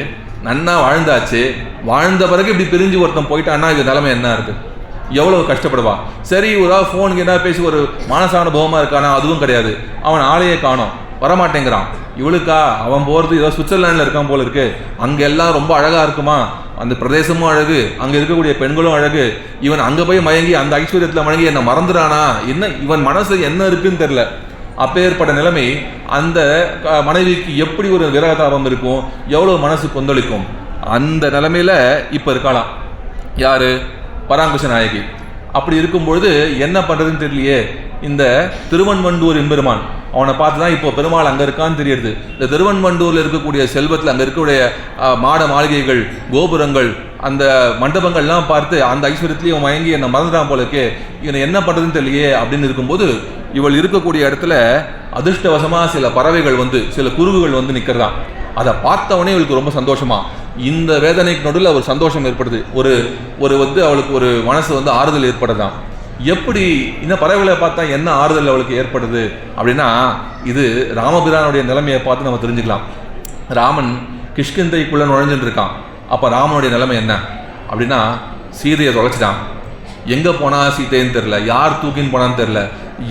நன்னா வாழ்ந்தாச்சு, வாழ்ந்த பிறகு இப்படி பிரிஞ்சு ஒருத்தன் போயிட்டான்னா இது நிலைமை என்ன இருக்குது, எவ்வளோ கஷ்டப்படுவா. சரி ஏதாவது ஃபோனுக்கு என்ன பேசி ஒரு மனசானுபவமாக இருக்கானா, அதுவும் கிடையாது. அவன் ஆளையே காணோம், வரமாட்டேங்கிறான். இவளுக்கா அவன் போகிறது ஏதோ சுவிட்சர்லாண்டில் இருக்கான் போல இருக்கு, அங்கே எல்லாம் ரொம்ப அழகாக இருக்குமா, அந்த பிரதேசமும் அழகு, அங்கே இருக்கக்கூடிய பெண்களும் அழகு, இவன் அங்கே போய் மயங்கி அந்த ஐஸ்வர்யத்தில் மயங்கி என்னை மறந்துடானா, என்ன இவன் மனசு என்ன இருக்குன்னு தெரில. அப்பேற்பட்ட நிலைமை அந்த மனைவிக்கு எப்படி ஒரு விரகதாபம் இருக்கும், எவ்வளோ மனசு கொந்தளிக்கும். அந்த நிலைமையில் இப்போ இருக்கலாம் யார், பராங்குச நாயகி. அப்படி இருக்கும்பொழுது என்ன பண்ணுறதுன்னு தெரியலையே. இந்த திருவன்வண்டூர் எம்பெருமான் அவனை பார்த்து தான் இப்போ பெருமாள் அங்கே இருக்கான்னு தெரியுது. இந்த திருவன்வண்டூரில் இருக்கக்கூடிய செல்வத்தில் அங்கே இருக்கக்கூடிய மாட மாளிகைகள், கோபுரங்கள், அந்த மண்டபங்கள்லாம் பார்த்து அந்த ஐஸ்வர்யத்துலேயும் மயங்கி என்னை மறந்துடான் போலக்கே, இவனை என்ன பண்ணுறதுன்னு தெரியலையே அப்படின்னு இருக்கும்போது இவள் இருக்கக்கூடிய இடத்துல அதிர்ஷ்டவசமாக சில பறவைகள் வந்து சில குருகுகள் வந்து நிற்கிறதான். அதை பார்த்தவொடனே இவளுக்கு ரொம்ப சந்தோஷமா, இந்த வேதனைக்கு நடுவில் ஒரு சந்தோஷம் ஏற்படுது, ஒரு வந்து அவளுக்கு ஒரு மனசு வந்து ஆறுதல் ஏற்படுதான். எப்படி இந்த பறவைகளை பார்த்தா என்ன ஆறுதல் அவளுக்கு ஏற்படுது அப்படின்னா, இது ராமபிரானுடைய நிலைமையை பார்த்து நம்ம தெரிஞ்சுக்கலாம். ராமன் கிஷ்கிந்தைக்குள்ளே நுழைஞ்சுட்டு இருக்கான். அப்போ ராமனுடைய நிலைமை என்ன அப்படின்னா, சீதையை தொலைச்சிட்டான். எங்கே போனால் சீதைன்னு தெரில, யார் தூக்கின்னு போனான்னு தெரில,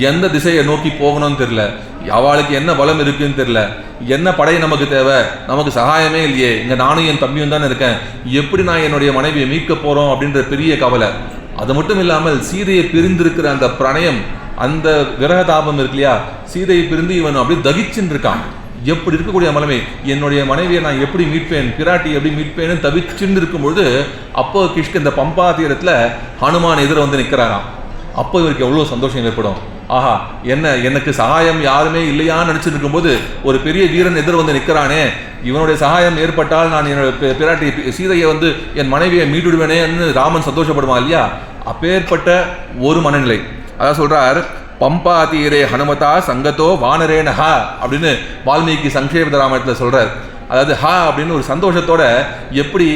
எந்த திசையை நோக்கி போகணும்னு தெரில, அவளுக்கு என்ன பலம் இருக்குன்னு தெரில, என்ன படை நமக்கு தேவை, நமக்கு சகாயமே இல்லையே, இங்கே நானும் என் தம்பியும் தானே இருக்கேன், எப்படி நான் என்னுடைய மனைவியை மீட்க போகிறோம் அப்படின்ற பெரிய கவலை. அது மட்டும் இல்லாமல் சீதையை பிரிந்திருக்கிற அந்த பிரணயம், அந்த விரகதாபம் இருக்கு இல்லையா, சீதையை பிரிந்து இவன் அப்படியே தகிச்சுன்னு இருக்கான். எப்படி இருக்கக்கூடிய நிலைமை, என்னுடைய மனைவியை நான் எப்படி மீட்பேன், பிராட்டி எப்படி மீட்பேன்னு தவிச்சுன்னு இருக்கும்பொழுது அப்போ இந்த பம்பா தீரத்தில் ஹனுமான் எதிர வந்து நிற்கிறாராம். அப்போ இவருக்கு எவ்வளோ சந்தோஷம் ஏற்படும். ஆஹா, எனக்கு சகாயம் யாருமே இல்லையான்னு நினச்சிட்டு இருக்கும்போது ஒரு பெரிய வீரன் எதிர் வந்து நிற்கிறானே, இவனுடைய சகாயம் ஏற்பட்டால் நான் என்னோட பிராட்டி சீதையை வந்து என் மனைவியை மீட்டுடுவேனேன்னு ராமன் சந்தோஷப்படுவான் இல்லையா. அப்பேற்பட்ட ஒரு மனநிலை. அதான் சொல்கிறார், பம்பா தீரே ஹனுமதா சங்கத்தோ வானரேன ஹா அப்படின்னு வால்மீகி சங்கேப ராமாயணத்தில் சொல்கிறார். அதாவது ஹா அப்படின்னு ஒரு சந்தோஷத்தோட, எப்படி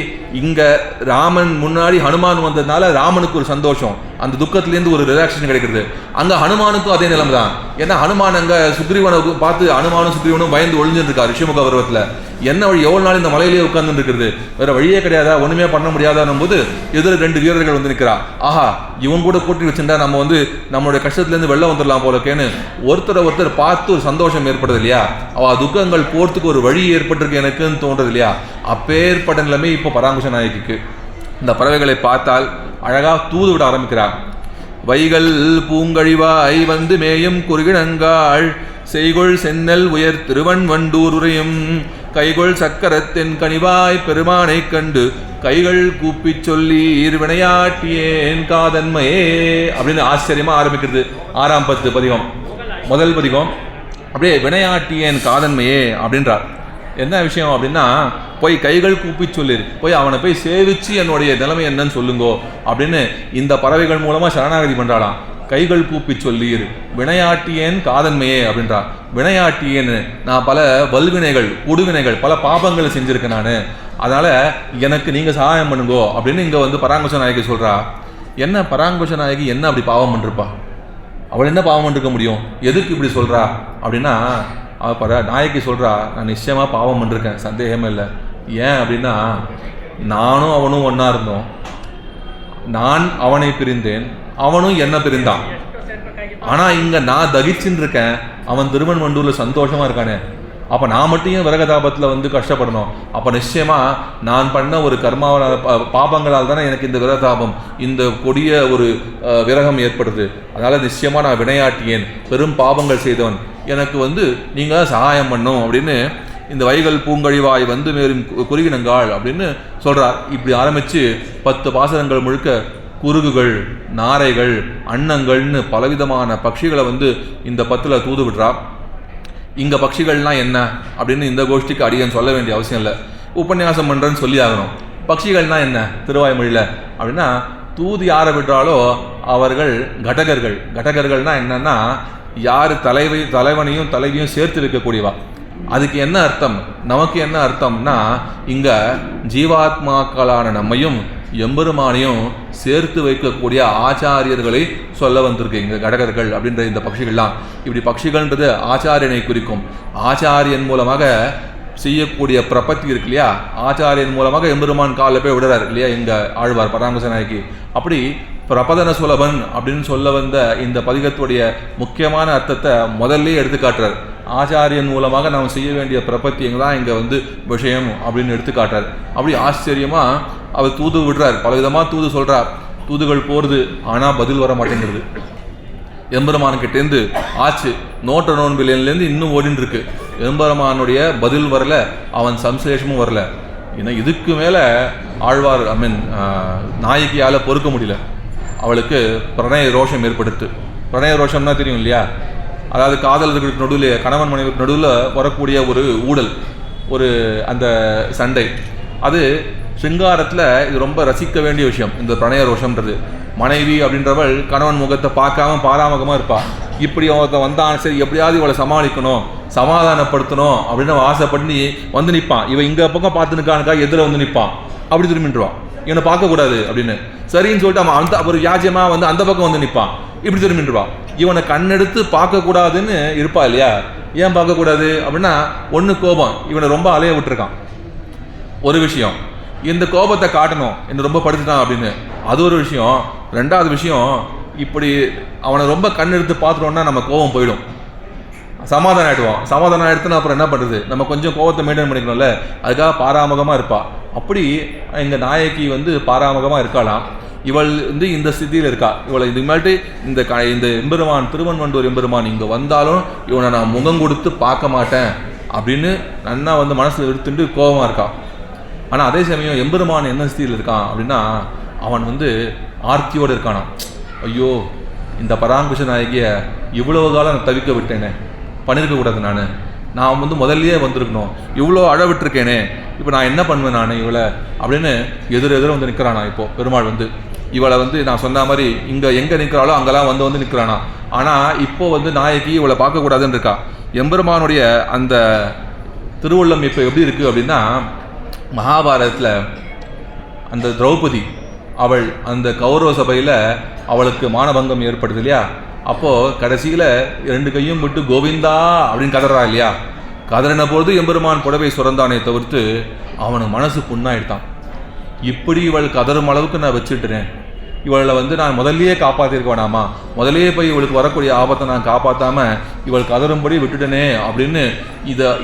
இங்கே ராமன் முன்னாடி ஹனுமான் வந்ததுனால ராமனுக்கு ஒரு சந்தோஷம், அந்த துக்கத்துலேருந்து ஒரு ரிலாக்ஸேஷன் கிடைக்கிறது. அங்கே ஹனுமானுக்கும் அதே நிலைமை தான். ஏன்னா ஹனுமான் அங்கே சுக்ரீவனை பார்த்து ஹனுமானும் சுக்ரீவனும் பயந்து ஒழிஞ்சுட்டு இருக்கார் ரிஷிமுக பருவத்தில். என்ன வழி, எவ்வளோ நாள் இந்த மலையிலேயே உட்கார்ந்து இருக்கிறது, வேற வழியே கிடையாதா, ஒன்றுமே பண்ண முடியாதான்னும் போது எதிர 2 வீரர்கள் வந்து நிற்கிறா. ஆஹா, இவன் கூட கூட்டி வச்சுட்டா நம்ம வந்து நம்மளுடைய கஷ்டத்துலேருந்து வெளில வந்துடலாம் போலக்கேன்னு ஒருத்தர் பார்த்து ஒரு சந்தோஷம் ஏற்படுது இல்லையா. அவள் துக்கங்கள் போகிறதுக்கு ஒரு வழி ஏற்பட்டிருக்கு எனக்குன்னு தோன்றது இல்லையா. அப்பேற்பட்ட நிலைமை இப்போ பராங்குச நாயகிக்கு. இந்த பறவைகளை பார்த்தால் அழகாக தூது விட ஆரம்பிக்கிறார். வைகள் பூங்கழிவாய் வந்து மேயும் குறுகிணங்காள் செய்கொள் சென்னல் உயர் திருவன்வண்டூர் உரையும் கைகொள் சக்கரத்தின் கனிவாய் பெருமானை கண்டு கைகள் கூப்பி சொல்லி வினையாட்டியேன் காதன்மையே அப்படின்னு ஆச்சரியமா ஆரம்பிக்கிறது 6ஆம் 10 பதிகம். முதல் பதிகம் அப்படியே வினையாட்டியேன் காதன்மையே அப்படின்றார். என்ன விஷயம் அப்படின்னா, போய் கைகள் கூப்பி சொல்லிரு, போய் அவனை போய் சேவிச்சு என்னுடைய நிலைமை என்னன்னு சொல்லுங்கோ அப்படின்னு இந்த பறவைகள் மூலமா சரணாகதி பண்றாளாம். கைகள் கூப்பி சொல்லிரு வினையாட்டியேன் காதன்மையே அப்படின்றார். வினையாட்டியேன்னு நான் பல வல்வினைகள் கொடுவினைகள் பல பாபங்களை செஞ்சிருக்கேன் நான், அதனால எனக்கு நீங்க சகாயம் பண்ணுங்கோ அப்படின்னு இங்க வந்து பராங்குஷ நாயகி சொல்றா. என்ன பராங்குஷ நாயகி என்ன அப்படி பாவம் பண்ணிருப்பா? அவள் என்ன பாவம் பண்ணிருக்க முடியும்? எதுக்கு இப்படி சொல்றா அப்படின்னா, நாயகி சொல்றா, நான் நிச்சயமா பாவம் பண்ணிருக்கேன், சந்தேகமே இல்லை. ஏன் அப்படின்னா, நானும் அவனும் ஒன்னா இருந்தோம், நான் அவனை பிரிந்தேன், அவனும் என்ன பிரிந்தான். ஆனா இங்க நான் தகிச்சுன்னு இருக்கேன், அவன் திருவன்வண்டூர்ல சந்தோஷமா இருக்கானே. அப்ப நான் மட்டும் ஏன் விரகதாபத்துல வந்து கஷ்டப்படணும்? அப்ப நிச்சயமா நான் பண்ண ஒரு கர்மாவால் பாபங்களால் தானே எனக்கு இந்த விரகதாபம், இந்த கொடிய ஒரு விரகம் ஏற்படுது. அதனால நிச்சயமா நான் வினையாட்டியேன், பெரும் பாபங்கள் செய்தவன், எனக்கு வந்து நீங்க சகாயம் பண்ணும் அப்படின்னு இந்த வைகள் பூங்கழிவாய் வந்து மேலும் குறுகினங்காள் அப்படின்னு சொல்றார். இப்படி ஆரம்பிச்சு 10 பாசனங்கள் முழுக்க குருகுகள், நாரைகள், அன்னங்கள்னு பலவிதமான பட்சிகளை வந்து இந்த 10ல் தூது விடுறா. இங்க பட்சிகள்லாம் என்ன அப்படின்னு இந்த கோஷ்டிக்கு அடியன் சொல்ல வேண்டிய அவசியம் இல்லை, உபன்யாசம் பண்றேன்னு சொல்லி ஆகணும். பட்சிகள்னா என்ன திருவாய்மொழியில அப்படின்னா, தூது யாரை விடுறாலோ அவர்கள் கடகர்கள். கடகர்கள்னா என்னன்னா, யார் தலைவனையும் தலைவியும் சேர்த்து வைக்கக்கூடியவா. அதுக்கு என்ன அர்த்தம், நமக்கு என்ன அர்த்தம்னா, இங்க ஜீவாத்மாக்களான நம்மையும் எம்பெருமானையும் சேர்த்து வைக்கக்கூடிய ஆச்சாரியர்களை சொல்ல வந்திருக்கு இங்க கடகர்கள் அப்படின்ற இந்த பட்சிகள்லாம். இப்படி பட்சிகள்ன்றது ஆச்சாரியனை குறிக்கும். ஆச்சாரியன் மூலமாக செய்யக்கூடிய பிரபத்தி இருக்கு இல்லையா, ஆச்சாரியன் மூலமாக எம்பெருமான் காலில் போய் விடுறாரு இல்லையா இங்க ஆழ்வார் பராங்குஷ நாயகி. அப்படி பிரபதன சுலபன் அப்படின்னு சொல்ல வந்த இந்த பதிகத்துடைய முக்கியமான அர்த்தத்தை முதல்ல எடுத்து காட்டுறார். ஆச்சாரியன் மூலமாக நாம் செய்ய வேண்டிய பிரபத்தியங்க தான் இங்க வந்து விஷயம் அப்படின்னு எடுத்து காட்டுறார். அப்படி ஆச்சரியமா அவர் தூது விடுறார், பலவிதமா தூது சொல்றார். தூதுகள் போறது, ஆனா பதில் வர மாட்டேங்கிறது. எம்பெருமான்கிட்டேருந்து ஆச்சு, நோட்ட நோன்பிலேருந்து இன்னும் ஓடின்னு இருக்கு. எம்பெருமானுடைய பதில் வரல, அவன் சம்சேஷமும் வரல. ஏன்னா இதுக்கு மேல ஆழ்வார் நாயகியால பொறுக்க முடியல. அவளுக்கு பிரணய ரோஷம் ஏற்படுத்து. பிரணய ரோஷம்னா தெரியும் இல்லையா, அதாவது காதலர்களுக்கு நடுவில், கணவன் மனைவிக்கு நடுவில் வரக்கூடிய ஒரு ஊடல், ஒரு அந்த சண்டை. அது சிங்காரத்தில் இது ரொம்ப ரசிக்க வேண்டிய விஷயம், இந்த பிரணய ரோஷம்ன்றது. மனைவி அப்படின்றவள் கணவன் முகத்தை பார்க்காம பாராமுகமாக இருப்பாள். இப்படி ஒருத்தன் வந்தான், சரி எப்படியாவது இவளை சமாளிக்கணும், சமாதானப்படுத்தணும் அப்படின்னு ஆசைப்பட்டு வந்து நிற்பான். இவன் இங்கே பக்கம் பார்த்து நிற்கானுக்கா எதில் வந்து நிற்பான், அப்படி திரும்பின்றான், இவனை பார்க்கக்கூடாது அப்படின்னு. சரின்னு சொல்லிட்டு அவன் அந்த ஒரு வியாஜியமாக வந்து அந்த பக்கம் வந்து நிற்பான், இப்படி திரும்பின்றான். இவனை கண்ணெடுத்து பார்க்கக்கூடாதுன்னு இருப்பா இல்லையா. ஏன் பார்க்கக்கூடாது அப்படின்னா, ஒன்று கோபம், இவனை ரொம்ப அலைய விட்டுருக்கான் ஒரு விஷயம், இந்த கோபத்தை காட்டணும், என்ன ரொம்ப படுத்துட்டான் அப்படின்னு அது ஒரு விஷயம். ரெண்டாவது விஷயம், இப்படி அவனை ரொம்ப கண்ணெடுத்து பார்த்துட்டோம்னா நம்ம கோபம் போயிடும், சமாதானம் ஆகிடுவோம். சமாதானம் ஆகிடுத்துன்னா அப்புறம் என்ன பண்ணுறது, நம்ம கொஞ்சம் கோபத்தை மெயின்டைன் பண்ணிக்கணும்ல, அதுக்காக பாராமுகமாக இருப்பாள். அப்படி எங்கள் நாயகி வந்து பாராமுகமாக இருக்காளாம். இவள் வந்து இந்த ஸ்திதியில் இருக்கா. இவளை இதுக்கு மேட்டு இந்த எம்பெருமான் திருவன்வண்டூர் எம்பெருமான் இங்கே வந்தாலும் இவனை நான் முகம் கொடுத்து பார்க்க மாட்டேன் அப்படின்னு நன்னா வந்து மனசில் எடுத்துட்டு கோபமாக இருக்கா. ஆனால் அதே சமயம் எம்பெருமான் என்ன ஸ்திதியில் இருக்கான் அப்படின்னா, அவன் வந்து ஆர்த்தியோடு இருக்கானா. ஐயோ, இந்த பராங்குஷ நாயகியை இவ்வளவு காலம் நான் தவிக்க விட்டேனே, பண்ணியிருக்கக்கூடாது, நான் வந்து முதல்லையே வந்திருக்கணும், இவ்வளோ அழவிட்டுருக்கேனே, இப்போ நான் என்ன பண்ணுவேன் நான் இவளை அப்படின்னு எதிர வந்து நிற்கிறானா. இப்போ பெருமாள் வந்து இவளை வந்து நான் சொன்ன மாதிரி இங்கே எங்கே நிற்கிறாளோ அங்கெல்லாம் வந்து நிற்கிறானா. ஆனால் இப்போ வந்து நாயகி இவளை பார்க்கக்கூடாதுன்னு இருக்கா. எம்பெருமானுடைய அந்த திருவுள்ளம் இப்போ எப்படி இருக்குது அப்படின்னா, மகாபாரதத்தில் அந்த திரௌபதி அவள் அந்த கௌரவ சபையில் அவளுக்கு மானபங்கம் ஏற்படுது இல்லையா. அப்போது கடைசியில் 2 கையும் விட்டு கோவிந்தா அப்படின்னு கதறா இல்லையா. கதறின பொழுது எம்பெருமான் புடவை சுரந்தானே தவிர்த்து அவனு மனசு புண்ணாயிட்டான். இப்படி இவள் கதறும் அளவுக்கு நான் வச்சுட்டுறேன், இவளை வந்து நான் முதல்லையே காப்பாற்றிருக்க வேணாமா, முதலே போய் இவளுக்கு வரக்கூடிய ஆபத்தை நான் காப்பாற்றாமல் இவள் கதறும்படி விட்டுட்டனே அப்படின்னு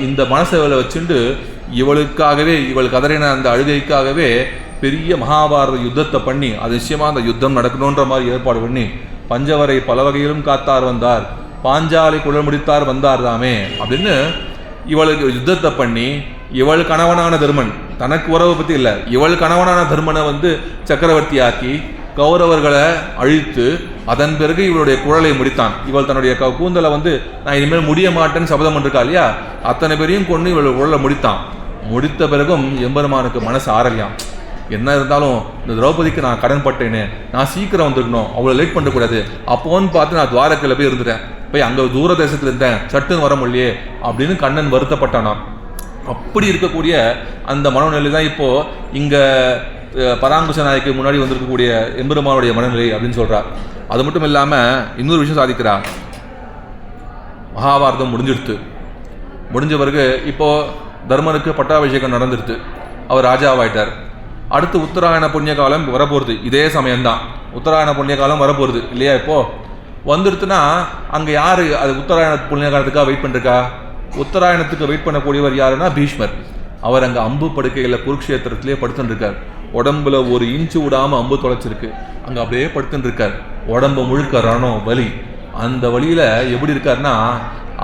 இந்த மனசை இவளை வச்சுட்டு இவளுக்காகவே, இவள் கதறின அந்த அழுகைக்காகவே பெரிய மகாபாரத யுத்தத்தை பண்ணி, அது நிச்சயமாக அந்த யுத்தம் நடக்கணுன்ற மாதிரி ஏற்பாடு பண்ணி, பஞ்சவரை பல வகையிலும் காத்தார் வந்தார், பாஞ்சாலை குழல் முடித்தார் வந்தார் தாமே அப்படின்னு இவளுக்கு யுத்தத்தை பண்ணி இவள் கணவனான தர்மன், தனக்கு உறவை பற்றி இல்லை, இவள் கணவனான தர்மனை வந்து சக்கரவர்த்தியாக்கி கௌரவர்களை அழித்து அதன் பிறகு இவளுடைய குழலை முடித்தான். இவள் தன்னுடைய கூந்தலை வந்து நான் இனிமேல் முடிய மாட்டேன்னு சபதம் பண்ணிருக்கா இல்லையா, அத்தனை பேரையும் கொண்டு இவள் குழலை முடித்தான். முடித்த பிறகும் எம்பெருமானுக்கு மனசு ஆறலையாம். என்ன இருந்தாலும் இந்த திரௌபதிக்கு நான் கடன் பட்டேனே, நான் சீக்கிரம் வந்துருக்கணும், அவ்வளோ லேட் பண்ணக்கூடாது. அப்போன்னு பார்த்து நான் துவாரக்கையில் போய் இருந்துட்டேன், போய் அங்கே தூர தேசத்தில் இருந்தேன், சட்டுன்னு வர முடியலையே அப்படின்னு கண்ணன் வருத்தப்பட்டானாம். அப்படி இருக்கக்கூடிய அந்த மனநிலை தான் இப்போ இங்கே பராங்குச நாய்க்கு முன்னாடி வந்திருக்கக்கூடிய எம்பெருமானுடைய மனநிலை அப்படின்னு சொல்கிறார். அது மட்டும் இல்லாமல் இன்னொரு விஷயம் சாதிக்கிறார். மகாபாரதம் முடிஞ்ச பிறகு இப்போது தர்மனுக்கு பட்டாபிஷேகம் நடந்துருது, அவர் ராஜாவாயிட்டார். அடுத்து உத்தராயண புண்ணிய காலம் வரப்போகிறது, இதே சமயம்தான் உத்தராயண புண்ணிய காலம் வரப்போகிறது இல்லையா. இப்போது வந்துடுத்துன்னா அங்கே யார் அது உத்தராயண புண்ணிய காலத்துக்காக வெயிட் பண்ணிருக்கா? உத்தராயணத்துக்கு வெயிட் பண்ணக்கூடியவர் யாருன்னா பீஷ்மர். அவர் அங்கே அம்பு படுக்கையில் குருக்ஷேத்திரத்திலே படுத்துட்டு இருக்கார். உடம்புல ஒரு இன்ச்சு விடாமல் அம்பு தொலைச்சிருக்கு, அங்கே அப்படியே படுத்துட்டு இருக்கார். உடம்பு முழுக்க ரணம் வலி. அந்த வழியில் எப்படி இருக்காருன்னா,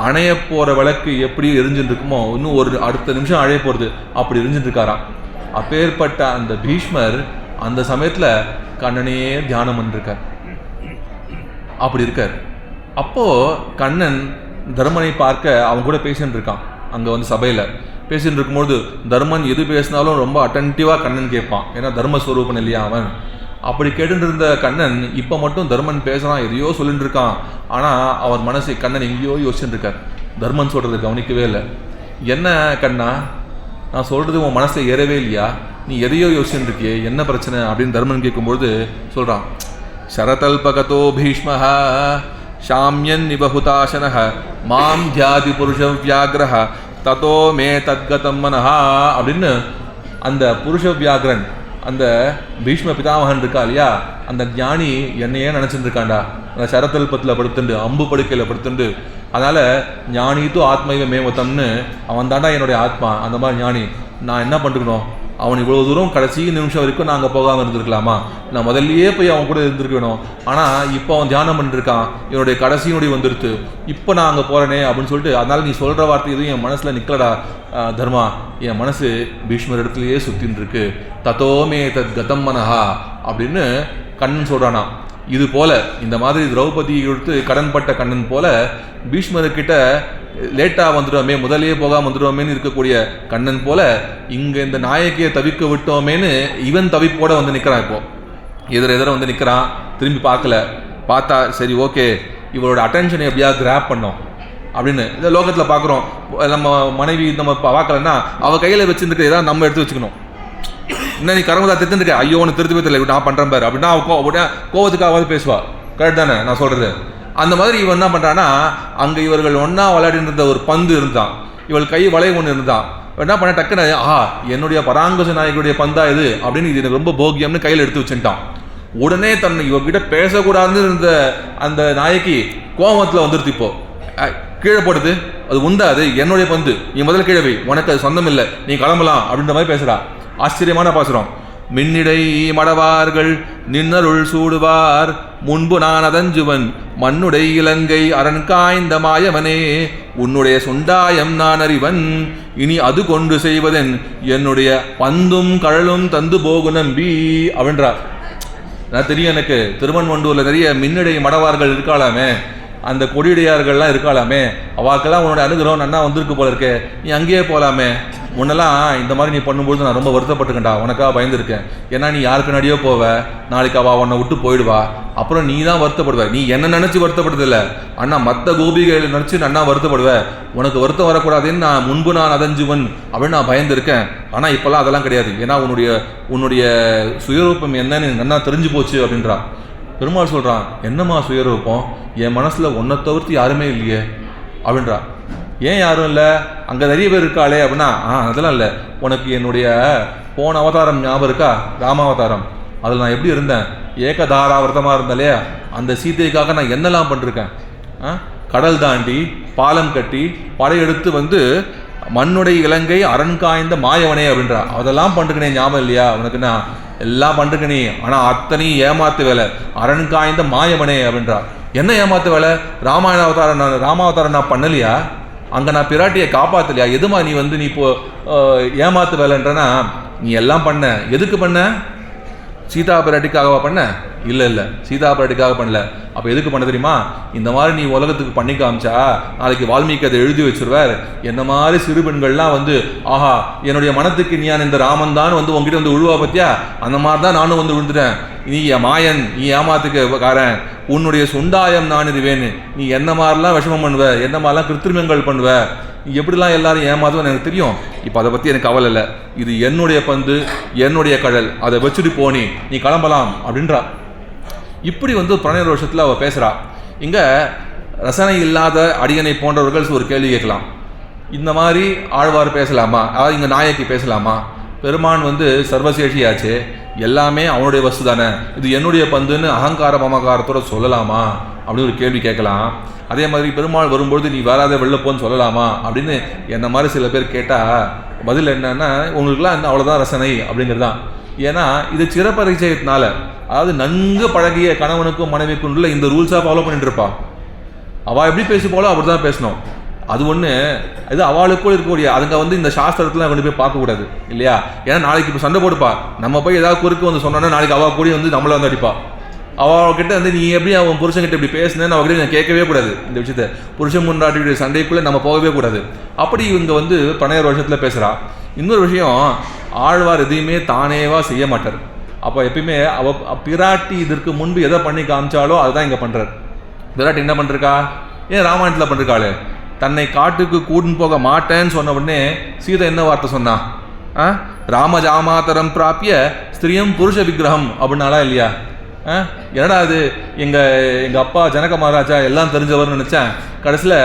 அணைய போகிற விளக்கு எப்படி எரிஞ்சுட்டு இருக்குமோ இன்னும் ஒரு அடுத்த நிமிஷம் அழைய போகிறது அப்படி எரிஞ்சுட்டு இருக்காராம். அப்பேற்பட்ட அந்த பீஷ்மர் அந்த சமயத்தில் கண்ணனையே தியானம் பண்ணிருக்கார். அப்படி இருக்கார். அப்போது கண்ணன் தர்மனை பார்க்க அவன் கூட பேசின்னு இருக்கான். அங்கே வந்து சபையில் பேசின்னு இருக்கும்போது தர்மன் எது பேசினாலும் ரொம்ப அட்டன்டிவாக கண்ணன் கேட்பான். ஏன்னா தர்மஸ்வரூபன் இல்லையா அவன். அப்படி கேட்டுட்டு இருந்த கண்ணன் இப்போ மட்டும் தர்மன் பேசுகிறான், எதையோ சொல்லிட்டு இருக்கான். ஆனால் அவர் மனசு கண்ணன் எங்கேயோ யோசிச்சுட்டு இருக்கார். தர்மன் சொல்கிறது கவனிக்கவே இல்லை. என்ன கண்ணா, நான் சொல்கிறது உன் மனசில் ஏறவே இல்லையா? நீ எதையோ யோசிச்சுட்டு இருக்கியே, என்ன பிரச்சனை அப்படின்னு தர்மன் கேட்கும்பொழுது சொல்கிறான். சரதல்பகதோ பீஷ்மஹ ஷாம்யன் நிபகுதாசனஹ மாம் தியாதி புருஷ வியாகிரஹ ததோ மே தத்கதம் மனஹா அப்படின்னு அந்த புருஷ வியாகிரன் அந்த பீஷ்ம பிதாமகன் இருக்கா இல்லையா, அந்த ஞானி என்னையே நினச்சிட்டு இருக்காண்டா. அந்த சரதல்பத்தில் படுத்துண்டு அம்பு படுக்கையில் படுத்துண்டு, அதனால் ஞானித்து ஆத்மைவ மேமத்தம்னு அவன் தாண்டா என்னுடைய ஆத்மா. அந்த மாதிரி ஞானி நான் என்ன பண்ணிருக்கணும்? அவன் இவ்வளோ தூரம் கடைசி நிமிஷம் வரைக்கும் நாங்கள் போகாமல் இருந்திருக்கலாமா? நான் முதல்லையே போய் அவன் கூட இருந்திருக்கணும். ஆனால் இப்போ அவன் தியானம் பண்ணிருக்கான், என்னுடைய கடைசி நொடி வந்துடுத்து, இப்போ நான் அங்கே போகிறேனே அப்படின்னு சொல்லிட்டு, அதனால் நீ சொல்கிற வார்த்தை எதுவும் என் மனசில் நிற்கலடா தர்மா. என் மனசு பீஷ்மர் இடத்துலையே சுற்றின்னு இருக்கு. தத்தோமே தத் கதம் மனஹா அப்படின்னு கண்ணன் சொல்கிறானா. இது போல இந்த மாதிரி திரௌபதி எடுத்து கடன்பட்ட கண்ணன் போல பீஷ்மர்கிட்ட லேட்டாக வந்துடுவோமே, முதலே போகாமல் வந்துடுவோமேன்னு இருக்கக்கூடிய கண்ணன் போல இங்கே இந்த நாயகியை தவிக்க விட்டோமேன்னு இவன் தவிப்போட வந்து நிற்கிறான். இப்போ எதிர வந்து நிற்கிறான், திரும்பி பார்த்தா சரி ஓகே இவரோட அட்டென்ஷனை எப்படியா கிராப் பண்ணோம் அப்படின்னு இந்த லோகத்தில் பார்க்குறோம். நம்ம மனைவி நம்ம பார்க்கலன்னா அவள் கையில் வச்சுருக்க ஏதாவது நம்ம எடுத்து வச்சுக்கணும். என்ன நீ கரமதா திருத்துருக்க, ஐயோ ஒன்று திருத்தவே தெரியல நான் பண்ணுறேன் பாரு அப்படின்னா அவள் கோவத்துக்காவது பேசுவா. கரெக்ட் தானே நான் சொல்கிறது? அந்த மாதிரி இவன் என்ன பண்ணுறான்னா, அங்கே இவர்கள் ஒன்றா விளையாடிட்டு இருந்த ஒரு பந்து இருந்தான், இவள் கை வளைய ஒன்று இருந்தான். என்ன பண்ண டக்குன்னு என்னுடைய பராங்குச நாயகனுடைய பந்தா இது அப்படின்னு இது எனக்கு ரொம்ப போகியம்னு கையில் எடுத்து வச்சுட்டான். உடனே தன்னை இவகிட்ட பேசக்கூடாதுன்னு இருந்த அந்த நாயகி கோபத்தில் வந்துடுது. இப்போ கீழே போடுது, அது உண்டா, அது என்னுடைய பந்து, நீ முதல்ல கீழே போய், உனக்கு அது சொந்தம் இல்லை, நீ கிளம்பலாம் அப்படின்ற மாதிரி பேசுகிறா. ஆச்சரியமான பாசுரம். மின்னிடை மடவார்கள் நின்னருள் சூடுவார் முன்பு நான் அதஞ்சுவன் மண்ணுடை இலங்கை அரண் காய்ந்த மாயவனே உன்னுடைய சுண்டாயம் நான் அறிவன் இனி அது கொண்டு செய்வதென் என்னுடைய பந்தும் கழலும் தந்து போகு நம்பி அப்படின்றார். நான் தெரியும், எனக்கு திருமன்வண்டூரில் நிறைய மின்னிடை மடவார்கள் இருக்காளாமே, அந்த கொடியுடையார்கள்லாம் இருக்காளாமே, அவாக்கெல்லாம் உன்னோட அனுகிரகம் நன்னா வந்திருக்கு போல இருக்கே, நீ அங்கேயே போகலாமே. முன்னெல்லாம் இந்த மாதிரி நீ பண்ணும்போது நான் ரொம்ப வருத்தப்பட்டுக்கேன்டா, உனக்காக பயந்துருக்கேன். ஏன்னா நீ யாருக்கு நடியோ போவ, நாளைக்கு அவள் உன்னை விட்டு போயிடுவா, அப்புறம் நீ தான் வருத்தப்படுவ. நீ என்ன நினச்சி வருத்தப்படுறதில்ல, அண்ணா மற்ற கோபிகள் நினச்சி நன்னா வருத்தப்படுவேன். உனக்கு வருத்தம் வரக்கூடாதுன்னு நான் முன்பு நான் அதஞ்சுவன் அப்படின்னு நான் பயந்துருக்கேன். ஆனால் இப்போல்லாம் அதெல்லாம் கிடையாது. ஏன்னா உன்னுடைய சுயரூபம் என்னன்னு நன்னா தெரிஞ்சு போச்சு அப்படின்றா. பெருமாள் சொல்கிறான், என்னம்மா சுயரூபம், என் மனசில் ஒன்றை தவிர்த்து யாருமே இல்லையே அப்படின்றா. ஏன் யாரும் இல்லை, அங்கே நிறைய பேர் இருக்காளே அப்படின்னா, அதெல்லாம் இல்லை, உனக்கு என்னுடைய போன அவதாரம் ஞாபகம் இருக்கா, ராமாவதாரம், அதில் நான் எப்படி இருந்தேன், ஏகதாராவிரதமாக இருந்தாலே, அந்த சீதைக்காக நான் என்னெல்லாம் பண்ணிருக்கேன், கடல் தாண்டி பாலம் கட்டி படையெடுத்து வந்து மண்ணுடைய இலங்கை அரண் காய்ந்த மாயவனே அப்படின்றா. அதெல்லாம் பண்ணிருக்கனே ஞாபகம் இல்லையா உனக்குன்னா, எல்லாம் பண்ணிருக்க நீ, ஆனால் அத்தனையும் ஏமாத்து வேலை, அரண் காய்ந்த மாயவனே அப்படின்றா. என்ன ஏமாத்து வேலை, ராமாவதாரம் நான் பண்ணலையா, அங்கே நான் பிராட்டியை காப்பாற்றலையா? எதுமா நீ வந்து நீ இப்போ ஏமாத்து வேலைன்றனா? நீ எல்லாம் பண்ண, எதுக்கு பண்ண? சீதா பிராட்டிக்காகவா பண்ண? இல்லை சீதா பிராட்டிக்காக பண்ணல. அப்போ எதுக்கு பண்ண தெரியுமா? இந்த மாதிரி நீ உலகத்துக்கு பண்ணி காமிச்சா நாளைக்கு வால்மீகி அதை எழுதி வச்சிருவார். என்ன மாதிரி சிறு பெண்கள்லாம் வந்து ஆஹா என்னுடைய மனத்துக்கு நீ இந்த ராமன் தான் வந்து உங்ககிட்ட வந்து விழுவா பத்தியா, அந்த மாதிரி தான் நானும் வந்து விழுந்துட்டேன். நீ மாயன், நீ ஏமாத்துக்கு காரன், உன்னுடைய சுண்டாயம் நான் இதுவேன்னு நீ என்ன மாதிரிலாம் விஷமம் பண்ணுவ, என்ன மாதிரிலாம் கிருத்திரிமங்கள் பண்ணுவ, நீ எப்படிலாம் எல்லாரும் ஏமாதுன்னு எனக்கு தெரியும். இப்போ அதை பற்றி எனக்கு கவலை இல்லை. இது என்னுடைய பந்து, என்னுடைய கடல், அதை வச்சுட்டு போனி நீ கிளம்பலாம் அப்படின்றா. இப்படி வந்து பிரணய ரோஷத்தில் அவள் பேசுகிறா. இங்கே ரசனை இல்லாத அடியனை போன்றவர்கள் ஒரு கேள்வி கேட்கலாம். இந்த மாதிரி ஆழ்வார் பேசலாமா? அதாவது இங்கே நாயக்கி பேசலாமா? பெருமான் வந்து சர்வசேஷியாச்சு, எல்லாமே அவனுடைய வஸ்து தானே, இது என்னுடைய பந்துன்னு அகங்கார மமகாரத்தோட சொல்லலாமா அப்படின்னு ஒரு கேள்வி கேட்கலாம். அதே மாதிரி பெருமாள் வரும்பொழுது நீ வராத வெளிலப்போன்னு சொல்லலாமா அப்படின்னு என்ன மாதிரி சில பேர் கேட்டால் பதில் என்னன்னா, உங்களுக்குலாம் என்ன அவ்வளோதான் ரசனை அப்படிங்கிறது தான். ஏன்னா இது சிறப்பரிச்சயத்தினால, அதாவது நன்கு பழகிய கணவனுக்கும் மனைவிக்குள்ள இந்த ரூல்ஸாக ஃபாலோ பண்ணிட்டு இருப்பா. அவள் எப்படி பேசி போல அப்படி தான் பேசணும். அது ஒன்று, இது அவளுக்குள் இருக்கக்கூடிய அதுங்க வந்து இந்த சாஸ்திரத்தில் கொண்டு போய் பார்க்கக்கூடாது இல்லையா? ஏன்னா நாளைக்கு இப்போ சண்டை போடுப்பா, நம்ம போய் ஏதாவது குறுக்கு வந்து சொன்னோன்னா நாளைக்கு அவள் கூட வந்து நம்மளை வந்து அடிப்பா. அவகிட்ட வந்து நீ எப்படி அவன் புருஷன்கிட்ட இப்படி பேசுனேன்னு அவகிட்ட நான் கேட்கவே கூடாது. இந்த விஷயத்த புருஷன் முன்னாடி சண்டைக்குள்ளே நம்ம போகவே கூடாது. அப்படி இவங்க வந்து பிரணய ரோஷத்தில் பேசுகிறா. இன்னொரு விஷயம், ஆழ்வார் எதையுமே தானேவா செய்ய மாட்டார். அப்போ எப்பயுமே பிராட்டி இதற்கு முன்பு எதை பண்ணி காமிச்சாலோ அதுதான் இங்கே பண்ணுறார். பிராட்டி என்ன பண்ணிருக்கா? ஏன் ராமாயணத்தில் பண்ணிருக்காளே, தன்னை காட்டுக்கு கூட்டின்னு போக மாட்டேன்னு சொன்ன உடனே சீதை என்ன வார்த்தை சொன்னா? ராமஜாமாதரம் பிராப்பிய ஸ்திரியம் புருஷ விக்கிரகம் அப்படின்னாலா இல்லையா? என்னடா அது, எங்கள் அப்பா ஜனக மகாராஜா எல்லாம் தெரிஞ்சவர்னு நினச்சேன், கடைசியில்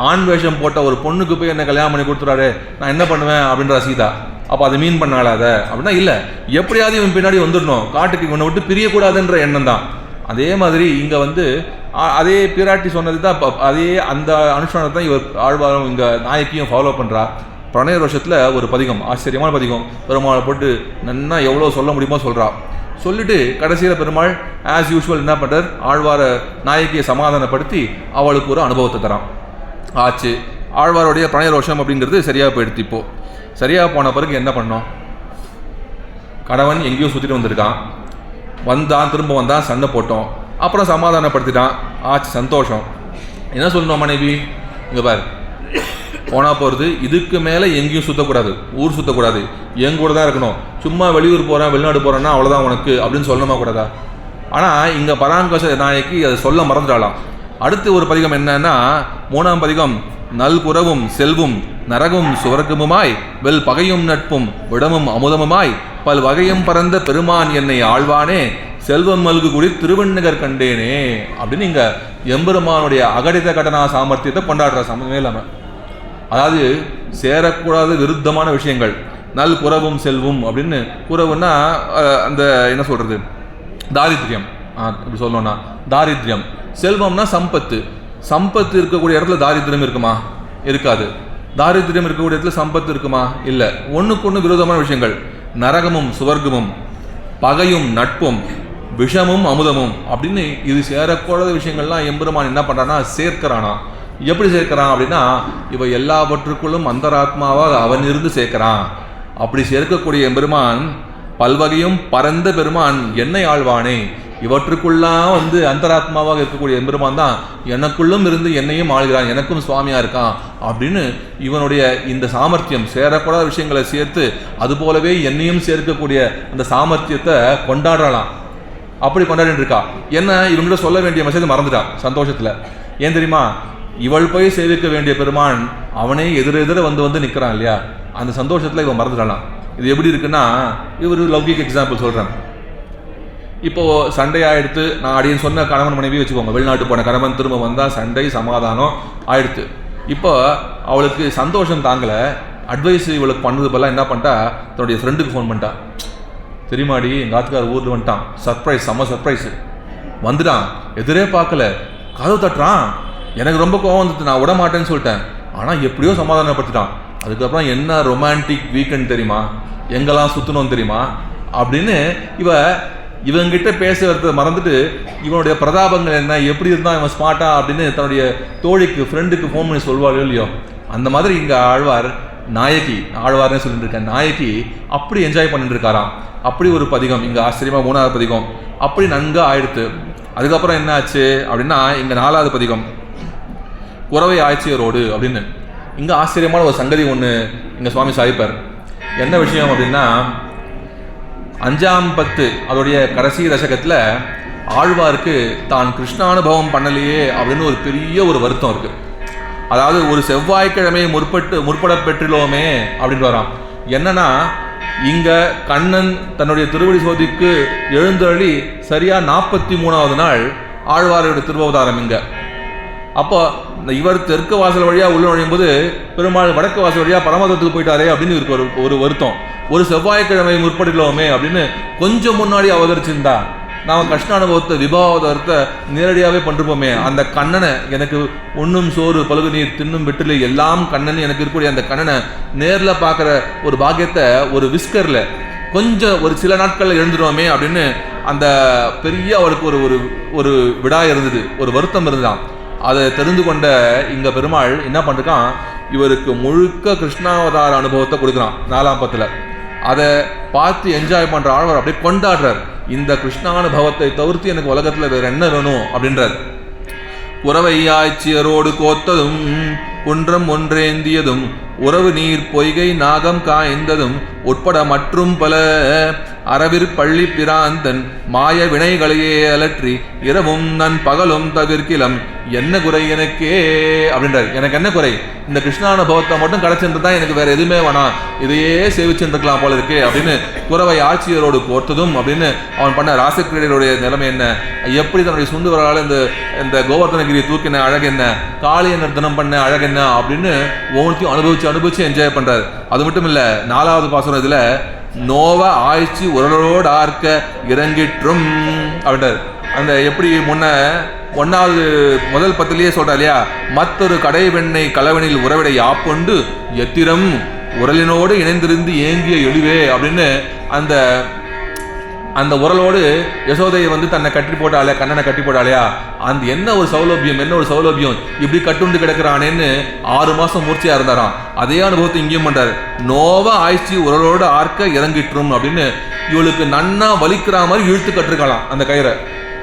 ஆண் வேஷம் போட்ட ஒரு பொண்ணுக்கு போய் என்ன கல்யாணம் பண்ணி கொடுத்துறாரு, நான் என்ன பண்ணுவேன் அப்படின்றா சீதா. அப்போ அதை மீன் பண்ணாளா அதை அப்படின்னா இல்லை, எப்படியாவது இவன் பின்னாடி வந்துடணும், காட்டுக்கு இவனை விட்டு பிரியக்கூடாதுன்ற எண்ணம் தான். அதே மாதிரி இங்கே வந்து அதே பிராட்டி சொன்னது தான், அதே அந்த அனுஷ்டானத்தை தான் இவர் ஆழ்வாரும் இங்கே நாயக்கியும் ஃபாலோ பண்ணுறா. பிரணய ரோஷத்தில் ஒரு பதிகம், ஆச்சரியமான பதிகம், பெருமாளை போட்டு நன்னா எவ்வளோ சொல்ல முடியுமோ சொல்கிறா. சொல்லிட்டு கடைசியில் பெருமாள் ஆஸ் யூஷுவல் என்ன பண்ணுறார், ஆழ்வார நாயகியை சமாதானப்படுத்தி அவளுக்கு ஒரு அனுபவத்தை தரான். ஆச்சு, ஆழ்வாருடைய பிரணய ரோஷம் அப்படிங்கிறது சரியாக போயிடுத்து. இப்போது சரியாக போன பிறகு என்ன பண்ணோம்? கணவன் எங்கேயோ சுற்றிட்டு வந்திருக்கான், வந்தான், திரும்ப வந்தான், சண்டை போட்டோம், அப்புறம் சமாதானப்படுத்திட்டான், ஆச்சு, சந்தோஷம். என்ன சொல்லணும் மனைவி? இங்கே பார், போனால் போகிறது, இதுக்கு மேலே எங்கேயும் சுற்றக்கூடாது, ஊர் சுற்றக்கூடாது, எங்கூட தான் இருக்கணும். சும்மா வெளியூர் போகிறேன் வெளிநாடு போகிறேன்னா அவ்வளோதான் உனக்கு அப்படின்னு சொல்லணுமா கூடாதா? ஆனால் இங்கே பராங்கச நாயக்கி அதை சொல்ல மறந்துடாலாம். அடுத்து ஒரு பதிகம் என்னன்னா, 3ஆம் பதிகம், நல்குறவும் செல்வும் நரகும் சுவர்க்கமுமாய் வெல் பகையும் நட்பும் விடமும் அமுதமுமாய் பல் வகையும் பறந்த பெருமான் என்னை ஆழ்வானே செல்வம் மல்கு கூடி திருவண்ணகர் கண்டேனே அப்படின்னு இங்கே எம்பெருமானுடைய அகடித கடனா சாமர்த்தியத்தை கொண்டாடுற சமயமே இல்லாமல், அதாவது சேரக்கூடாத விருத்தமான விஷயங்கள். நல் குறவும் செல்வம் அப்படின்னு, குறவுன்னா அந்த என்ன சொல்கிறது, தாரித்ரியம், இப்படி சொல்லணும்னா தாரித்ரியம். செல்வம்னா சம்பத்து. சம்பத்து இருக்கக்கூடிய இடத்துல தாரித்ரியம் இருக்குமா? இருக்காது. தாரித்ரியம் இருக்கக்கூடிய இடத்துல சம்பத்து இருக்குமா? இல்லை. ஒன்றுக்கு ஒன்று விரோதமான விஷயங்கள். நரகமும் சுவர்க்கமும், பகையும் நட்பும், விஷமும் அமுதமும் அப்படின்னு இது சேரக்கூடாத விஷயங்கள்லாம் எம்பெருமான் என்ன பண்ணுறான்னா சேர்க்கிறானா. எப்படி சேர்க்கிறான் அப்படின்னா, இவ எல்லாவற்றுக்குள்ளும் அந்தராத்மாவாக அவன் இருந்து சேர்க்கிறான். அப்படி சேர்க்கக்கூடிய எம்பெருமான் பல்வகையும் பரந்த பெருமான் என்னை ஆழ்வானே, இவற்றுக்குள்ளாம் வந்து அந்தராத்மாவாக இருக்கக்கூடிய எம்பெருமான் தான் எனக்குள்ளும் இருந்து என்னையும் ஆள்கிறான், எனக்கும் சுவாமியாக இருக்கான் அப்படின்னு இவனுடைய இந்த சாமர்த்தியம், சேரக்கூடாத விஷயங்களை சேர்த்து அது போலவே என்னையும் சேர்க்கக்கூடிய அந்த சாமர்த்தியத்தை கொண்டாடலாம். அப்படி கொண்டாடிட்டு இருக்கா. என்ன இவங்கள்ட்ட சொல்ல வேண்டிய மெசேஜ் மறந்துட்டா சந்தோஷத்தில். ஏன் தெரியுமா? இவள் போய் சேவிக்க வேண்டிய பெருமான் அவனே எதிரெதிர வந்து நிற்கிறான் இல்லையா? அந்த சந்தோஷத்தில் இவன் மறந்துடலாம். இது எப்படி இருக்குன்னா, இவர் லௌகிக் எக்ஸாம்பிள் சொல்கிறேன். இப்போது சண்டை ஆகிடுத்து, நான் அடின்னு சொன்ன கணவன் மனைவி வச்சுக்கோங்க, வெளிநாட்டு போன கணவன் திரும்ப வந்தால் சண்டை சமாதானம் ஆயிடுத்து. இப்போ அவளுக்கு சந்தோஷம் தாங்கலை, அட்வைஸ் இவளுக்கு பண்ணது போல என்ன பண்ணிட்டா, தன்னுடைய ஃப்ரெண்டுக்கு ஃபோன் பண்ணிட்டா. தெரியுமாடி, எங்கள் ஆத்துக்கார் ஊரில் வந்துட்டான், சர்ப்ரைஸ், செம்ம சர்ப்ரைஸு, வந்துட்டான், எதிரே பார்க்கல, கதவு தட்டுறான், எனக்கு ரொம்ப கோவம் வந்துட்டு, நான் விட மாட்டேன்னு சொல்லிட்டேன், ஆனால் எப்படியோ சமாதானப்படுத்திட்டான். அதுக்கப்புறம் என்ன ரொமான்டிக் வீக்கெண்ட் தெரியுமா, எங்கெல்லாம் சுற்றணும் தெரியுமா அப்படின்னு இவ இவங்கிட்ட பேசுறத மறந்துட்டு இவனுடைய பிரதாபங்கள் என்ன, எப்படி இருந்தால் இவன் ஸ்மார்ட்டா அப்படின்னு தன்னுடைய தோழிக்கு ஃப்ரெண்டுக்கு ஃபோன் பண்ணி சொல்வாளோ இல்லையோ, அந்த மாதிரி இங்கே ஆழ்வார் நாயகி, ஆழ்வார்னு சொல்லிட்டு இருக்க நாயகி அப்படி என்ஜாய் பண்ணிட்டு இருக்காராம். அப்படி ஒரு பதிகம் இங்கே ஆச்சரியமாக 3வது பதிகம் அப்படி நன்கு ஆயிடுத்து. அதுக்கப்புறம் என்ன ஆச்சு அப்படின்னா இங்கே 4வது பதிகம் குறவை ஆய்ச்சியரோடு அப்படின்னு. இங்கே ஆச்சரியமான ஒரு சங்கதி ஒன்று இங்கே சுவாமி சாதிப்பார். என்ன விஷயம் அப்படின்னா 5ஆம் பத்து அதோடைய கடைசி தசகத்தில் ஆழ்வாருக்கு தான் கிருஷ்ணானுபவம் பண்ணலையே அப்படின்னு ஒரு பெரிய ஒரு வருத்தம் இருக்குது. அதாவது ஒரு செவ்வாய்க்கிழமை முற்பட பெற்றுள்ளோமே அப்படின்னு வரான். என்னன்னா இங்கே கண்ணன் தன்னுடைய திருவடி சோதிக்கு எழுந்தருளி சரியாக 43வது நாள் ஆழ்வாருடைய திருவவதாரம் இங்கே. அப்போ இவர் தெற்கு வாசல் வழியாக உள்ள நுழையும் போது பெருமாள் வடக்கு வாசல் வழியாக பரமதத்துக்கு போயிட்டாரே அப்படின்னு இவருக்கு ஒரு வருத்தம். ஒரு செவ்வாய்க்கிழமை முற்படுகிறோமே அப்படின்னு கொஞ்சம் முன்னாடி அவதரிச்சிருந்தா நாம் கிருஷ்ணானுபவத்தை விபாவதாரத்தை நேரடியாகவே பண்ணிருப்போமே. அந்த கண்ணனை எனக்கு ஒன்றும் சோறு பழுகு நீர் தின்னும் வெற்றிலை எல்லாம் கண்ணன் எனக்கு இருக்கக்கூடிய அந்த கண்ணனை நேரில் பார்க்குற ஒரு பாக்கியத்தை ஒரு விஸ்கரில் கொஞ்சம் ஒரு சில நாட்களில் எழுந்துடுவோமே அப்படின்னு அந்த பெரிய அவருக்கு ஒரு ஒரு விடா இருந்தது, ஒரு வருத்தம் இருந்துதான். அதை தெரிந்து கொண்ட இங்கே பெருமாள் என்ன பண்ணிருக்கான், இவருக்கு முழுக்க கிருஷ்ணாவதார அனுபவத்தை கொடுக்குறான் 4ஆம் பத்தில். அதை பார்த்து என்ஜாய் பண்ணுற ஆழ்வார் அப்படியே கொண்டாடுறார். இந்த கிருஷ்ணானுபவத்தை தவிர்த்து எனக்கு உலகத்தில் வேறு என்ன வேணும் அப்படின்றார். குறவை ஆய்ச்சியரோடு கோத்ததும் குன்றம் ஒன்றேந்தியதும் உறவு நீர் பொய்கை நாகம் காய்ந்ததும் உட்பட மற்றும் பல அறவிற் பள்ளி பிராந்தன் மாய வினைகளையே அலற்றி இரவும் நன் பகலும் தவிர்க்கிலம் என்ன குறை எனக்கே அப்படின்றார். எனக்கு என்ன குறை, இந்த கிருஷ்ணானுபவத்தை மட்டும் கிடைச்சிட்டு தான் எனக்கு வேற எதுவுமே வேணாம், இதையே சேவிச்சுட்டு இருக்கலாம் போல இருக்கு அப்படின்னு குறவை ஆட்சியரோடு கோர்த்ததும் அப்படின்னு அவன் பண்ண ராசக்கிரீடருடைய நிலைமை என்ன, எப்படி தன்னுடைய சுண்டுவரால் இந்த கோவர்தனகிரியை தூக்கின அழகு என்ன, காளிய நிர்த்தனம் பண்ண அழகு என்ன அப்படின்னு ஒவ்வொன்றையும் அனுபவிச்சு என்ஜாய் பண்றாரு. அது மட்டும் இல்ல 4வது பாசுரம் இதுல நோவ ஆய்ச்சி உரலோடு ஆர்க்க இறங்கிற்றும் அப்படின்றார். அந்த எப்படி முன்ன 1வது முதல் பத்திலேயே சொல்றா இல்லையா, மற்றொரு கடை வெண்ணை கலவனில் உறவிடை ஆப்பொண்டு எத்திரம் உரலினோடு இணைந்திருந்து ஏங்கிய எழுவே அப்படின்னு அந்த உரலோடு யசோதையை தன்னை கட்டி போட்டாலே, கண்ணனை கட்டி போட்டாலையா, அந்த என்ன ஒரு சௌலபியம் இப்படி கட்டுண்டு கிடக்கிறானேன்னு 6 மாசம் மூர்ச்சியா இருந்தாராம். அதே அனுபவத்தை இங்கேயும் பண்றாரு. நோவ ஆய்ச்சி உரலோடு ஆர்க்க இறங்கிற்றும் அப்படின்னு இவளுக்கு நன்னா வலிக்கிற மாதிரி இழுத்து கட்டிருக்கலாம் அந்த கயிறை,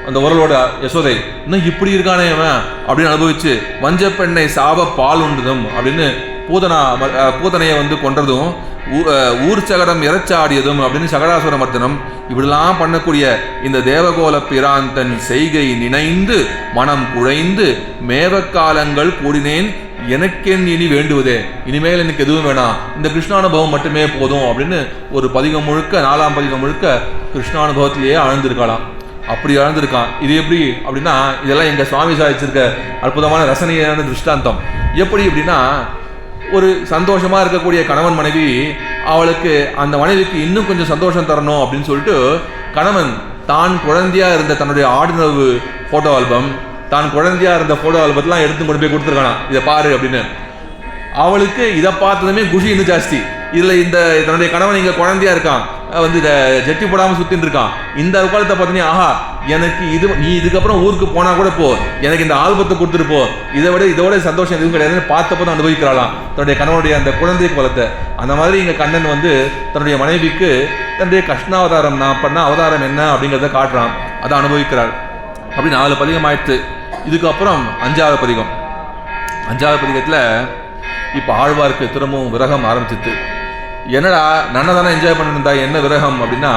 அந்த உரலோட யசோதை. இன்னும் இப்படி இருக்கானே அவன் அப்படின்னு அனுபவிச்சு வஞ்ச பெண்ணை சாப பால் உண்டுதும் அப்படின்னு பூதனையை கொன்றதும் ஊர் சகடம் இறச்சாடியதும் அப்படின்னு சகடாசுர மர்த்தனம் இப்படிலாம் பண்ணக்கூடிய இந்த தேவகோல பிராந்தன் செய்கை நினைந்து மனம் குழைந்து மேவக்காலங்கள் கூடினேன் எனக்கென் இனி வேண்டுவதே, இனிமேல் எனக்கு எதுவும் வேணாம், இந்த கிருஷ்ணானுபவம் மட்டுமே போதும் அப்படின்னு ஒரு பதிகம் முழுக்க 4ஆம் பதிகம் முழுக்க கிருஷ்ணானுபவத்திலேயே ஆழ்ந்திருக்கலாம். அப்படி ஆழ்ந்திருக்கான். இது எப்படி அப்படின்னா இதெல்லாம் எங்கள் சுவாமி சாதிச்சிருக்க அற்புதமான ரசனையான திருஷ்டாந்தம். எப்படி அப்படின்னா ஒரு சந்தோஷமாக இருக்கக்கூடிய கணவன் மனைவி, அவளுக்கு அந்த மனைவிக்கு இன்னும் கொஞ்சம் சந்தோஷம் தரணும் அப்படின்னு சொல்லிட்டு கணவன் தான் குழந்தையாக இருந்த தன்னுடைய ஆடினவு ஃபோட்டோ ஆல்பம், தான் குழந்தையாக இருந்த ஃபோட்டோ ஆல்பத்தெலாம் எடுத்து கொண்டு போய் கொடுத்துருக்கானா, இதை பாரு அப்படின்னு. அவளுக்கு இதை பார்த்ததுமே குஷி இன்னும் ஜாஸ்தி. இதில் தன்னுடைய கணவன் இங்கே குழந்தையா இருக்கான், இதை ஜட்டி போடாமல் சுற்றின்னு இருக்கான். இந்த காலத்தை பார்த்தீங்கன்னா ஆஹா எனக்கு நீ இதுக்கப்புறம் ஊருக்கு போனால் கூட போ, எனக்கு இந்த ஆல்பத்தை கொடுத்துட்டு போ, இதோட சந்தோஷம் எதுவும் கிடையாதுன்னு பார்த்தப்போ தான் அனுபவிக்கிறாளாம் தன்னுடைய கணவனுடைய அந்த குழந்தை குலத்தை. அந்த மாதிரி இங்கே கண்ணன் தன்னுடைய மனைவிக்கு தன்னுடைய கிருஷ்ணாவதாரம் நான் பண்ண அவதாரம் என்ன அப்படிங்கிறத காட்டுறான், அதை அனுபவிக்கிறாள். அப்படி 4 பதிகம் ஆயிடுத்து. இதுக்கப்புறம் 5வது பதிகம். 5வது பதிகத்தில் இப்போ ஆழ்வாருக்கு திரும்பவும் விரகம் ஆரம்பிச்சிட்டு, என்னடா நன்னை தானே என்ஜாய் பண்ணிருந்தா என்ன விரகம் அப்படின்னா,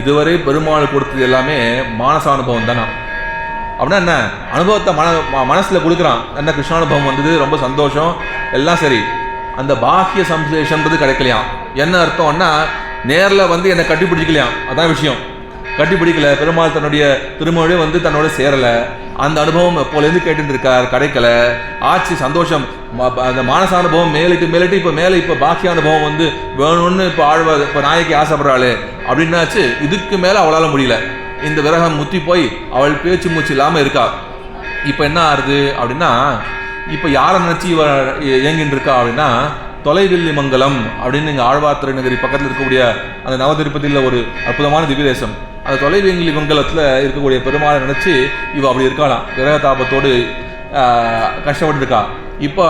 இதுவரை பெருமாள் கொடுத்தது எல்லாமே மானச அனுபவம் தானே. அப்படின்னா என்ன அனுபவத்தை மனசில் கொடுக்குறான். என்ன கிருஷ்ணானுபவம் வந்தது, ரொம்ப சந்தோஷம், எல்லாம் சரி. அந்த பாக்கிய சம்சேஷன்றது கிடைக்கலையாம். என்ன அர்த்தம்னா நேரில் என்னை கட்டி பிடிக்கலையாம், அதான் விஷயம். கட்டி பிடிக்கல, பெருமாள் தன்னுடைய திருமொழி தன்னோட சேரலை. அந்த அனுபவம் எப்போலேருந்து கேட்டுட்டு இருக்கார், கிடைக்கல. ஆட்சி சந்தோஷம், அந்த மானச அனுபவம் மேலிட்டு இப்போ பாக்கிய அனுபவம் வேணும்னு இப்போ ஆழ்வார் இப்போ நாயகி ஆசைப்படுறாளே அப்படின்னாச்சு. இதுக்கு மேலே அவளால் முடியல. இந்த விரகம் முத்தி போய் அவள் பேச்சு மூச்சு இல்லாமல் இருக்கா. இப்போ என்ன ஆகுது அப்படின்னா, இப்போ யாரை நினச்சி இவ இயங்கின்னு இருக்கா அப்படின்னா, தொலைவில்லி மங்கலம் அப்படின்னு இங்கே ஆழ்வார்த்திரை நகரி பக்கத்தில் இருக்கக்கூடிய அந்த நவதிருப்பதியில் ஒரு அற்புதமான திவ்ய தேசம். அந்த தொலைவில்லி மங்கலத்தில் இருக்கக்கூடிய பெருமாளை நினச்சி இவ அப்படி இருக்காளாம், கிரக தாபத்தோடு கஷ்டப்பட்டு இருக்கா. இப்போ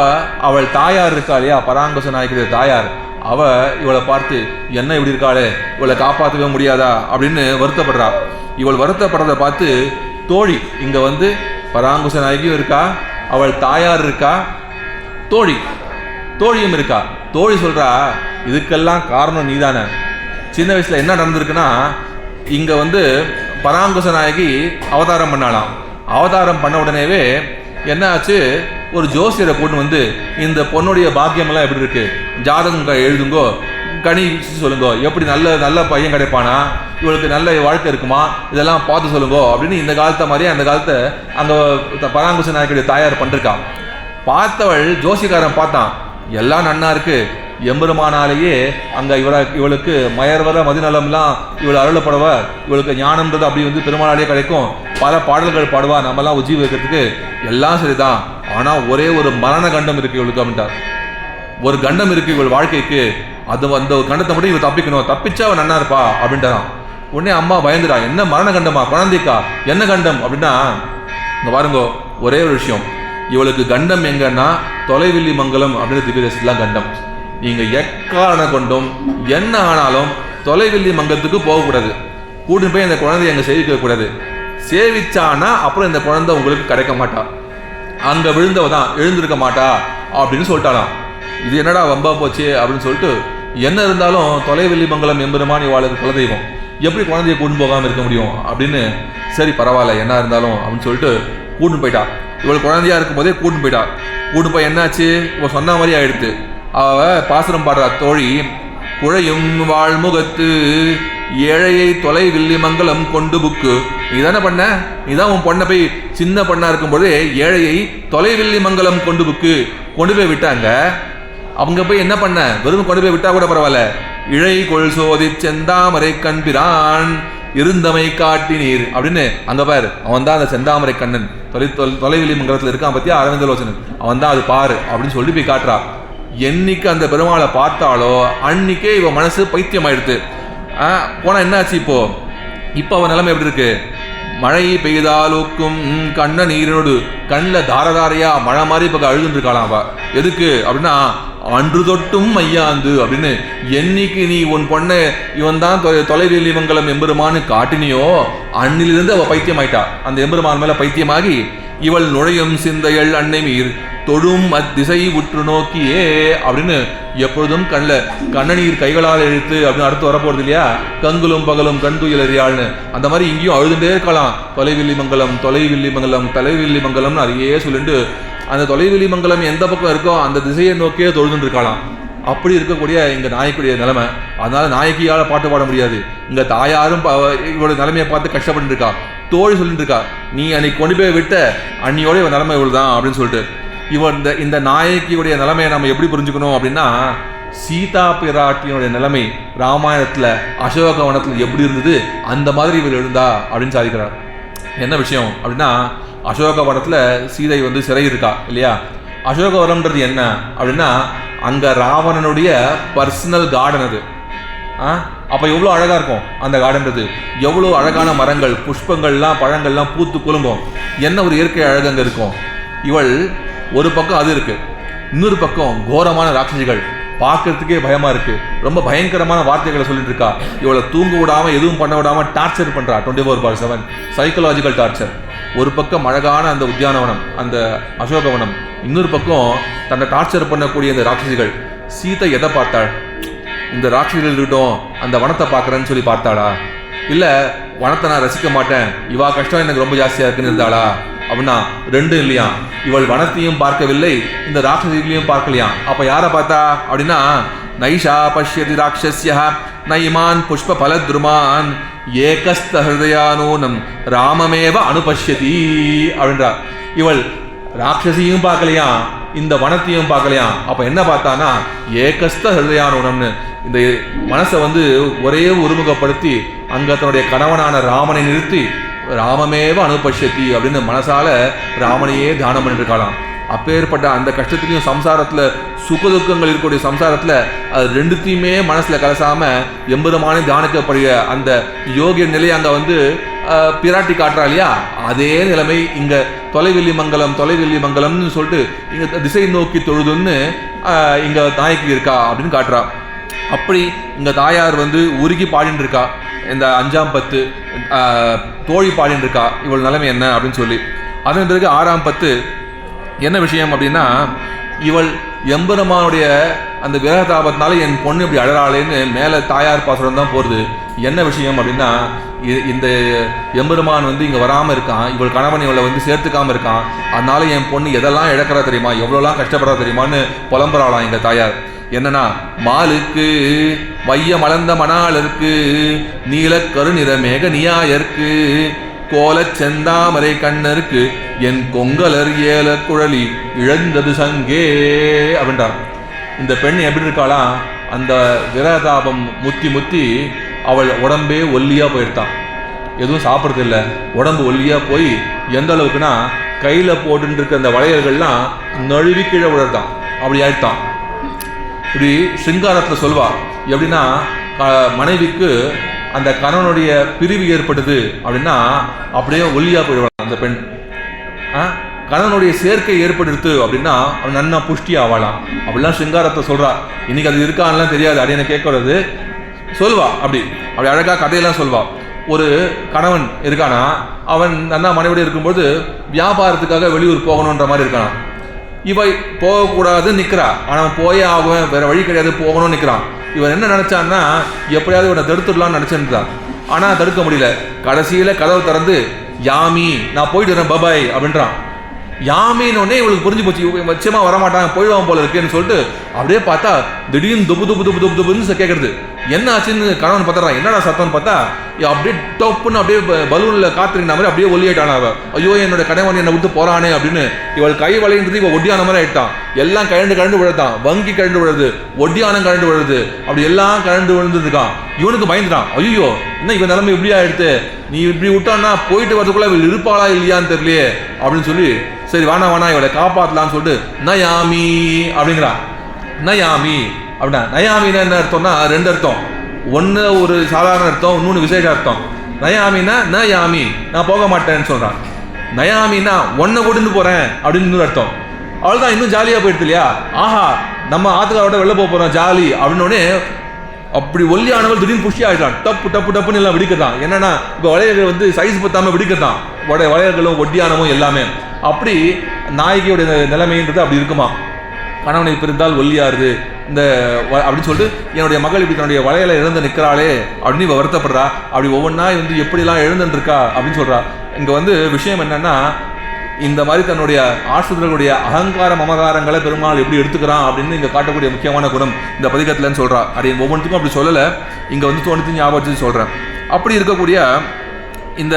அவள் தாயார் இருக்கா இல்லையா, பராங்குச நாயக்கிற தாயார், அவ இவளை பார்த்து என்ன இப்படி இருக்காளே, இவளை காப்பாற்றவே முடியாதா அப்படின்னு வருத்தப்படுறா. இவள் வருத்தப்படுறதை பார்த்து தோழி இங்கே வந்து பராங்குச நாயகியும் இருக்கா, அவள் தாயார் இருக்கா, தோழியும் இருக்கா. தோழி சொல்றா, இதுக்கெல்லாம் காரணம் நீதானே. சின்ன வயசுல என்ன நடந்திருக்குன்னா, இங்க வந்து பராங்குச நாயகி அவதாரம் பண்ணாலாம். அவதாரம் பண்ண உடனேவே என்ன ஆச்சு, ஒரு ஜோசியரை கொண்டு வந்து இந்த பொண்ணுடைய பாக்கியமெல்லாம் எப்படி இருக்கு, ஜாதகம் எழுதுங்கோ, கனி சொல்லுங்கோ, எப்படி நல்ல பையன் கிடைப்பானா, இவளுக்கு நல்ல வாழ்க்கை இருக்குமா, இதெல்லாம் பார்த்து சொல்லுங்கோ அப்படின்னு இந்த காலத்தை மாதிரியே அந்த காலத்தை அங்கே பராங்குச நாயக்கியுடைய தாயார் பண்ணிருக்கான். பார்த்தவள் ஜோசிக்காரன் பார்த்தான், எல்லாம் நன்னா இருக்கு, எம்பெருமானாலேயே அங்கே இவளுக்கு மயர்வர மதிநலம்லாம் இவள் அருளப்படவ, இவளுக்கு ஞானம்ன்றது அப்படி வந்து பெருமானாலே கிடைக்கும், பல பாடல்கள் பாடுவா, நம்மலாம் உஜ்ஜீவ வைக்கிறதுக்கு எல்லாம் சரிதான், ஆனால் ஒரே ஒரு மரண கண்டம் இருக்கு இவளுக்கு அப்படின்ட்டார். ஒரு கண்டம் இருக்கு இவள் வாழ்க்கைக்கு, அது அந்த கண்டத்தை மட்டும் இவள் தப்பிக்கணும், தப்பிச்சா அவன் நன்னா இருப்பா அப்படின்ட்டான். உடனே அம்மா பயந்துடா, என்ன மரண கண்டமா குழந்தைக்கா, என்ன கண்டம் அப்படின்னா, இங்கே பாருங்கோ ஒரே ஒரு விஷயம், இவளுக்கு கண்டம் எங்கன்னா தொலைவில்லி மங்கலம் அப்படின்னு திவ்ய தேசத்துலாம் கண்டம். நீங்க எக்காரண கொண்டும் என்ன ஆனாலும் தொலைவில்லி மங்கலத்துக்கு போகக்கூடாது, கூட்டின்னு போய் இந்த குழந்தைய அங்கே சேவிக்க கூடாது. சேவிச்சானா அப்புறம் இந்த குழந்தை உங்களுக்கு கிடைக்க மாட்டா, அங்க விழுந்தவ தான் எழுந்திருக்க மாட்டா அப்படின்னு சொல்லிட்டாலாம். இது என்னடா வம்பா போச்சு அப்படின்னு சொல்லிட்டு, என்ன இருந்தாலும் தொலைவில்லி மங்கலம் எம்பெருமான் இவாளுக்கு குலதெய்வம், எப்படி குழந்தைய கூட்டு போகாமல் இருக்க முடியும் அப்படின்னு, சரி பரவாயில்ல என்ன இருந்தாலும் அப்படின்னு சொல்லிட்டு கூட்டு போயிட்டா. இவள் குழந்தையா இருக்கும் போதே கூட்டு போயிட்டா. கூட்டு போய் என்னாச்சு, இவள் சொன்ன மாதிரி ஆயிடுத்து. அவ பாசுரம் பாடுறா, தோழி குழையும் வாழ்முகத்து ஏழையை தொலைவில்லி மங்கலம் கொண்டு புக்கு. நீ தானே பண்ண, நீதான் உன் பொண்ணை போய் சின்ன பொண்ணா இருக்கும்போது ஏழையை தொலைவில்லி மங்கலம் கொண்டு புக்கு கொண்டு போய் விட்டாங்க. அவங்க போய் என்ன பண்ண, வெறும் கொண்டு போய் விட்டா கூட பரவாயில்ல, இழை கொள் சோதி செந்தாமரை கண்பிரான் இருந்தமை காட்டி நீர் அப்படின்னு அங்க பாரு, அவன் தான் அந்த செந்தாமரை கண்ணன் தொலைவில்லி மங்கலத்தில் இருக்கான் பத்தியா அரவிந்தலோசனன், அவன் தான் அது பாரு அப்படின்னு சொல்லி போய் காட்டுறா. என்னைக்கு அந்த பெருமாளை பார்த்தாலோ அன்னைக்கே இவன் மனசு பைத்தியம் ஆயிடுது. போனா என்னாச்சு, இப்போ அவன் நிலைமை எப்படி இருக்கு, மழை பெய்தாலுக்கும் கண்ண நீரோடு கண்ணில் தாரதாரையா மழை மாதிரி இப்போ அழுதுன்னு இருக்காளாம். அவ எதுக்கு அப்படின்னா, அன்று தொட்டும் மையாந்து அப்படின்னு, என்னைக்கு நீ உன் பொண்ணை இவன் தான் தொலைவில்லி மங்கலம் எம்பெருமானு காட்டினியோ அன்னிலிருந்து அவள் பைத்தியம் ஆயிட்டா. அந்த எம்பெருமான் மேல பைத்தியமாகி இவள் நுழையும் சிந்தையள் அன்னை மீர் தொடும் அத்திசை உற்று நோக்கியே அப்படின்னு எப்பொழுதும் கண்ணநீர் கைகளால் எழுத்து அப்படின்னு அடுத்து வரப்போறது இல்லையா, கங்குலும் பகலும் கண் துயில் அறியாள்னு, அந்த மாதிரி இங்கேயும் அழுதுண்டே இருக்கலாம். தொலைவில்லி மங்கலம் தொலைவில்லி மங்கலம் தொலைவில்லி மங்கலம்னு அதையே சொல்லிட்டு அந்த தொலைவில்லி மங்கலம் எந்த பக்கம் இருக்கோ அந்த திசையை நோக்கியே தொழுதுன்னு இருக்கலாம். அப்படி இருக்கக்கூடிய இங்க நாயக்குடைய நிலைமை. அதனால நாயக்கியால பாட்டு பாட முடியாது. இங்க தாயாரும் இவளோட நிலைமையை பார்த்து கஷ்டப்பட்டு இருக்கா. தோழி சொல்லிட்டு இருக்கா, நீ அன்னைக்கு கொண்டு போய் விட்ட அன்னியோட இவன் நிலைமை இவ்வளவுதான் அப்படின்னு சொல்லிட்டு. இவன் இந்த நாயக்கியுடைய நிலைமையை நம்ம எப்படி புரிஞ்சுக்கணும் அப்படின்னா, சீதா பிராட்டியினுடைய நிலைமை ராமாயணத்துல அசோகவனத்துல எப்படி இருந்தது அந்த மாதிரி இவர் எழுந்தா அப்படின்னு சாதிக்கிறார். என்ன விஷயம் அப்படின்னா, அசோகவனத்துல சீதை வந்து சிறை இருக்கா இல்லையா. அசோகவனம்ன்றது என்ன அப்படின்னா, அங்க ராவணனுடைய பர்சனல் கார்டன் அது. அப்போ எவ்வளோ அழகாக இருக்கும் அந்த கார்டன்றது, எவ்வளோ அழகான மரங்கள் புஷ்பங்கள்லாம் பழங்கள்லாம் பூத்து குலுங்கும், என்ன ஒரு இயற்கை அழகு அங்கே இருக்கும். இவள் ஒரு பக்கம் அது இருக்கு, இன்னொரு பக்கம் கோரமான ராட்சசிகள், பார்க்கறதுக்கே பயமா இருக்கு, ரொம்ப பயங்கரமான வார்த்தைகளை சொல்லிட்டு இருக்கா. இவளை தூங்க விடாம எதுவும் பண்ண விடாம டார்ச்சர் பண்றா 24/7 சைக்கலாஜிக்கல் டார்ச்சர். ஒரு பக்கம் அழகான அந்த உத்தியானவனம் அந்த அசோகவனம், இன்னொரு பக்கம் தன்னை டார்ச்சர் பண்ணக்கூடிய இந்த ராட்சசிகள். சீதை எதை பார்த்தாள், இந்த ராட்சசிகள் இருக்கட்டும் அந்த வனத்தை பார்க்குறேன்னு சொல்லி பார்த்தாளா, இல்லை வனத்தை நான் ரசிக்க மாட்டேன் இவா கஷ்டம் எனக்கு ரொம்ப ஜாஸ்தியாக இருக்குன்னு இருந்தாளா அப்படின்னா ரெண்டும் இல்லையா. இவள் வனத்தையும் பார்க்கவில்லை இந்த ராட்சசிகளையும் பார்க்கலையாம். அப்போ யாரை பார்த்தா அப்படின்னா, நைஷா பஷ்யதி ராட்சஸ்ய நைமான் புஷ்ப பலத்ருமான் ஏகஸ்த ஹிருதயானூனம் ராமமேவ அனுபஷ்யதி அப்படின்றா. இவள் ராட்சசியும் பார்க்கலையாம் இந்த வனத்தையும் பார்க்கலையாம். அப்போ என்ன பார்த்தானா, ஏகஸ்த ஹிருதயானூனம்னு இந்த மனசை வந்து ஒரே ஒருமுகப்படுத்தி அங்கே தன்னுடைய கணவனான ராமனை நிறுத்தி ராமமேவ அனுபஷ்யதி அப்படின்னு மனசால ராமனையே தியானம் பண்ணிட்டு இருக்கலாம். அப்பேற்பட்ட அந்த கஷ்டத்துலையும் சம்சாரத்தில் சுகதுக்கங்கள் இருக்கக்கூடிய சம்சாரத்தில் அது ரெண்டுத்தையுமே மனசில் கலசாமல் எம்பெருமானே தியானிக்கக்கூடிய அந்த யோகிய நிலையை அங்கே வந்து பிராட்டி காட்டுறா இல்லையா, அதே நிலைமை இங்கே தொலைவெள்ளி மங்கலம்னு சொல்லிட்டு இங்கே திசை நோக்கி தொழுதுன்னு இங்கே நாயக்கி இருக்கா அப்படின்னு காட்டுறா. அப்படி இங்கே தாயார் வந்து உருகி பாடின்னு இருக்கா. இந்த 5ஆம் பத்து தோழி பாடின்னு இருக்கா இவள் நிலைமை என்ன அப்படின்னு சொல்லி. அதன் பிறகு 6ஆம் பத்து என்ன விஷயம் அப்படின்னா, இவள் எம்பெருமானுடைய அந்த விரகதாபத்தினால என் பொண்ணு இப்படி அழறாளேன்னு மேலே தாயார் பாசுரம் தான் போகிறது. என்ன விஷயம் அப்படின்னா, இந்த எம்பெருமான் வந்து இங்கே வராமல் இருக்கான், இவள் கணவன் இவளை வந்து சேர்த்துக்காமல் இருக்கான், அதனால என் பொண்ணு எதெல்லாம் இழக்கிறா தெரியுமா, எவ்வளோலாம் கஷ்டப்படுறா தெரியுமான்னு புலம்புறாளாம் எங்கள் தாயார். என்னன்னா, மாலுக்கு வைய மலர்ந்த மணாளருக்கு நீல கருநிற மேக நியாயருக்கு கோலச் செந்தாமரை கண்ணருக்கு என் கொங்கலர் ஏல குழலி இழந்தது சங்கே அப்படின்றார். இந்த பெண் எப்படி இருக்காளா, அந்த விரதாபம் முத்தி அவள் உடம்பே ஒல்லியாக போயிடுத்தான், எதுவும் சாப்பிட்றது இல்லை, உடம்பு ஒல்லியாக போய் எந்த அளவுக்குன்னா கையில் போட்டுருக்க அந்த வளையல்கள்லாம் நழுவி கீழே விழுத்தான், அப்படி ஆயிடுத்தான். இப்படி சிங்காரத்தில் சொல்வா எப்படின்னா, மனைவிக்கு அந்த கணவனுடைய பிரிவு ஏற்படுது அப்படின்னா அப்படியே ஒல்லியாக போயிடுவாள் அந்த பெண். கணவனுடைய சேர்க்கை ஏற்படுத்து அப்படின்னா அவன் நன்னா புஷ்டி ஆவாளாம். அப்படிலாம் சிங்காரத்தை சொல்றா. இன்னைக்கு அது இருக்கான்லாம் தெரியாது, அப்படின்னு கேட்கறது சொல்வா. அப்படி அழகா கதையெல்லாம் சொல்வா. ஒரு கணவன் இருக்கானா, அவன் நன்னா மனைவியோடு இருக்கும்போது வியாபாரத்துக்காக வெளியூர் போகணுன்ற மாதிரி இருக்கானா. இவை போகக்கூடாதுன்னு நிற்கிறா, ஆனால் போயே ஆகுவேன், வேற வழி கிடையாது, போகணும்னு நிற்கிறான். இவன் என்ன நினைச்சான்னா, எப்படியாவது இவனை தடுத்துடலாம்னு நினைச்சிருந்தான். ஆனால் தடுக்க முடியல. கடைசியில் கதவை திறந்து, யாமி நான் போயிட்டு வரேன் பபாய் அப்படின்றான். யாமின்னு இவளுக்கு புரிஞ்சு போச்சு, நிச்சயமா வரமாட்டான், போயிடுவான் போல இருக்குன்னு சொல்லிட்டு அப்படியே பார்த்தா திடீர்னு துப்புன்னு கேட்கறது. என்ன ஆச்சுன்னு கணவன் பார்த்துறான். என்னடா சத்தம்னு பார்த்தா அப்படியே டப்புன்னு அப்படியே பலூனில் காத்துக்கிற மாதிரி அப்படியே ஒல்லியாயிட்டான் அவன். ஐயோ என்னோட கணவன் என்னை விட்டு போறானே அப்படின்னு இவள் கை வளைன்றது இவன் ஒட்டியான மாதிரி ஆயிட்டான். எல்லாம் கழண்டு விழுதான், வங்கி கழண்டு விழுது, ஒட்டியானம் கழண்டு விழுது, அப்படி எல்லாம் கழண்டு விழுந்துருக்கான். இவனுக்கு பயந்துட்டான். ஐயோ என்ன இவன் நிலைமை இப்படி ஆயிடுத்து, நீ இப்படி விட்டான்னா போயிட்டு வரதுக்குள்ள இவள் இருப்பாளா இல்லையான்னு தெரியலையே அப்படின்னு சொல்லி, சரி வேணா இவளை காப்பாற்றலான்னு சொல்லிட்டு நயாமி அப்படிங்கிறான். நயாமி அப்படின்னா நயாமின்னா என்ன அர்த்தம்னா, 2 அர்த்தம். ஒன்று ஒரு சாதாரண அர்த்தம், இன்னொன்று விசேஷ அர்த்தம். நயாமின்னா நயாமி நான் போக மாட்டேன்னு சொல்கிறான். நயாமின்னா ஒன்றை கூட்டிட்டு போகிறேன் அப்படின்னு இன்னொரு அர்த்தம். அவள் தான் இன்னும் ஜாலியாக போயிடுது இல்லையா, ஆஹா நம்ம ஆத்துக்காரோட வெளில போகிறோம் ஜாலி அப்படின்னோடனே அப்படி ஒல்லியானவள் திடீர்னு புஷ்டி ஆகிட்டான். டப்புன்னு எல்லாம் விடிக்கிறதான். என்னன்னா இப்போ வளையல்கள் வந்து சைஸ் பத்தாமல் விடிக்கிறதான், வளையல்களும் ஒட்டியானமும் எல்லாமே. அப்படி நாயகியோட நிலைமைன்றது அப்படி இருக்குமா. கணவனை பிரிந்தால் ஒல்லியாருது இந்த அப்படின்னு சொல்லிட்டு என்னுடைய மகள் இப்படி தன்னுடைய வளையலை இழந்து நிற்கிறாளே அப்படின்னு இவ வருத்தப்படுறா. அப்படி ஒவ்வொன்றா வந்து எப்படிலாம் எழுந்துருக்கா அப்படின்னு சொல்றா. இங்கே வந்து விஷயம் என்னன்னா, இந்த மாதிரி தன்னுடைய ஆசிரியர்களுடைய அகங்கார மமகாரங்களை பெருமாள் எப்படி எடுத்துக்கிறான் அப்படின்னு இங்கே காட்டக்கூடிய முக்கியமான குணம் இந்த பதிகத்தில்னு சொல்றா. அப்படி ஒவ்வொன்றுக்கும் அப்படி சொல்லலை, இங்கே வந்து தோணுச்சு ஞாபகம் சொல்கிறேன். அப்படி இருக்கக்கூடிய இந்த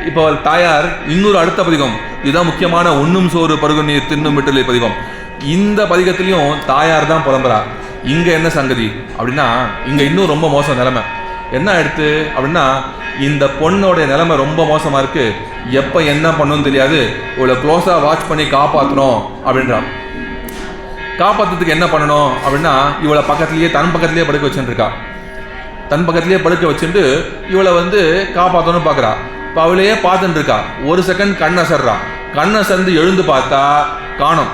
இப்போ தாயார் இன்னொரு அடுத்த பதிகம், இதுதான் முக்கியமான உண்ணும் சோறு பருகு நீர் தின்னும் விட்டலை பதிகம். இந்த பதிகத்திலையும் தாயார் தான் புலம்புறா. இங்கே என்ன சங்கதி அப்படின்னா, இங்கே இன்னும் ரொம்ப மோசம் நிலைமை. என்ன ஆயிடுத்து அப்படின்னா, இந்த பொண்ணோடைய நிலைமை ரொம்ப மோசமாக இருக்குது. எப்போ என்ன பண்ணணும்னு தெரியாது, இவளை க்ளோஸாக வாட்ச் பண்ணி காப்பாற்றணும் அப்படின்றான். காப்பாற்றுறதுக்கு என்ன பண்ணணும் அப்படின்னா, இவளை தன் பக்கத்துலேயே படுக்க வச்சுருக்கா. தன் பக்கத்துலேயே படுக்க வச்சுட்டு இவளை வந்து காப்பாற்றணும்னு பார்க்குறா. இப்போ அவளையே பார்த்துட்டு இருக்கா. ஒரு செகண்ட் கண் அசர்ந்து எழுந்து பார்த்தா காணோம்,